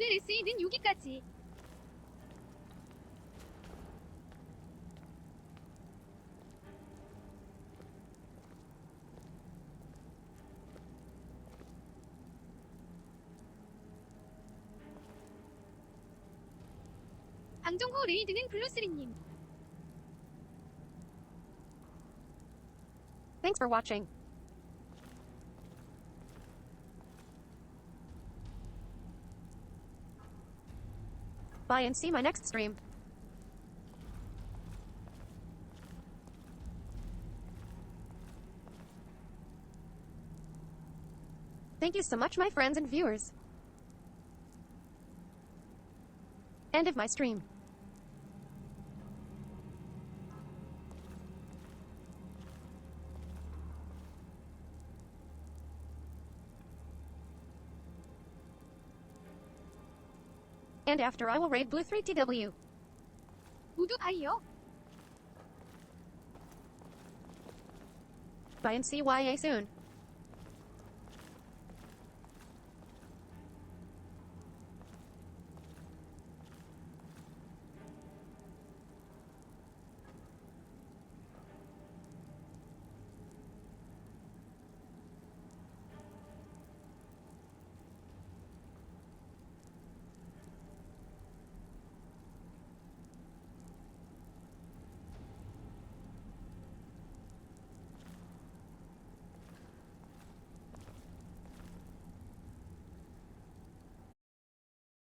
오늘 에세이는 여기까지. 방종 후 레이드는 블루스리님. Thanks for watching. Bye and see my next stream. Thank you so much, my friends and viewers. End of my stream. And after I will raid Blue 3TW. 모두 바이요. Bye and see YA soon.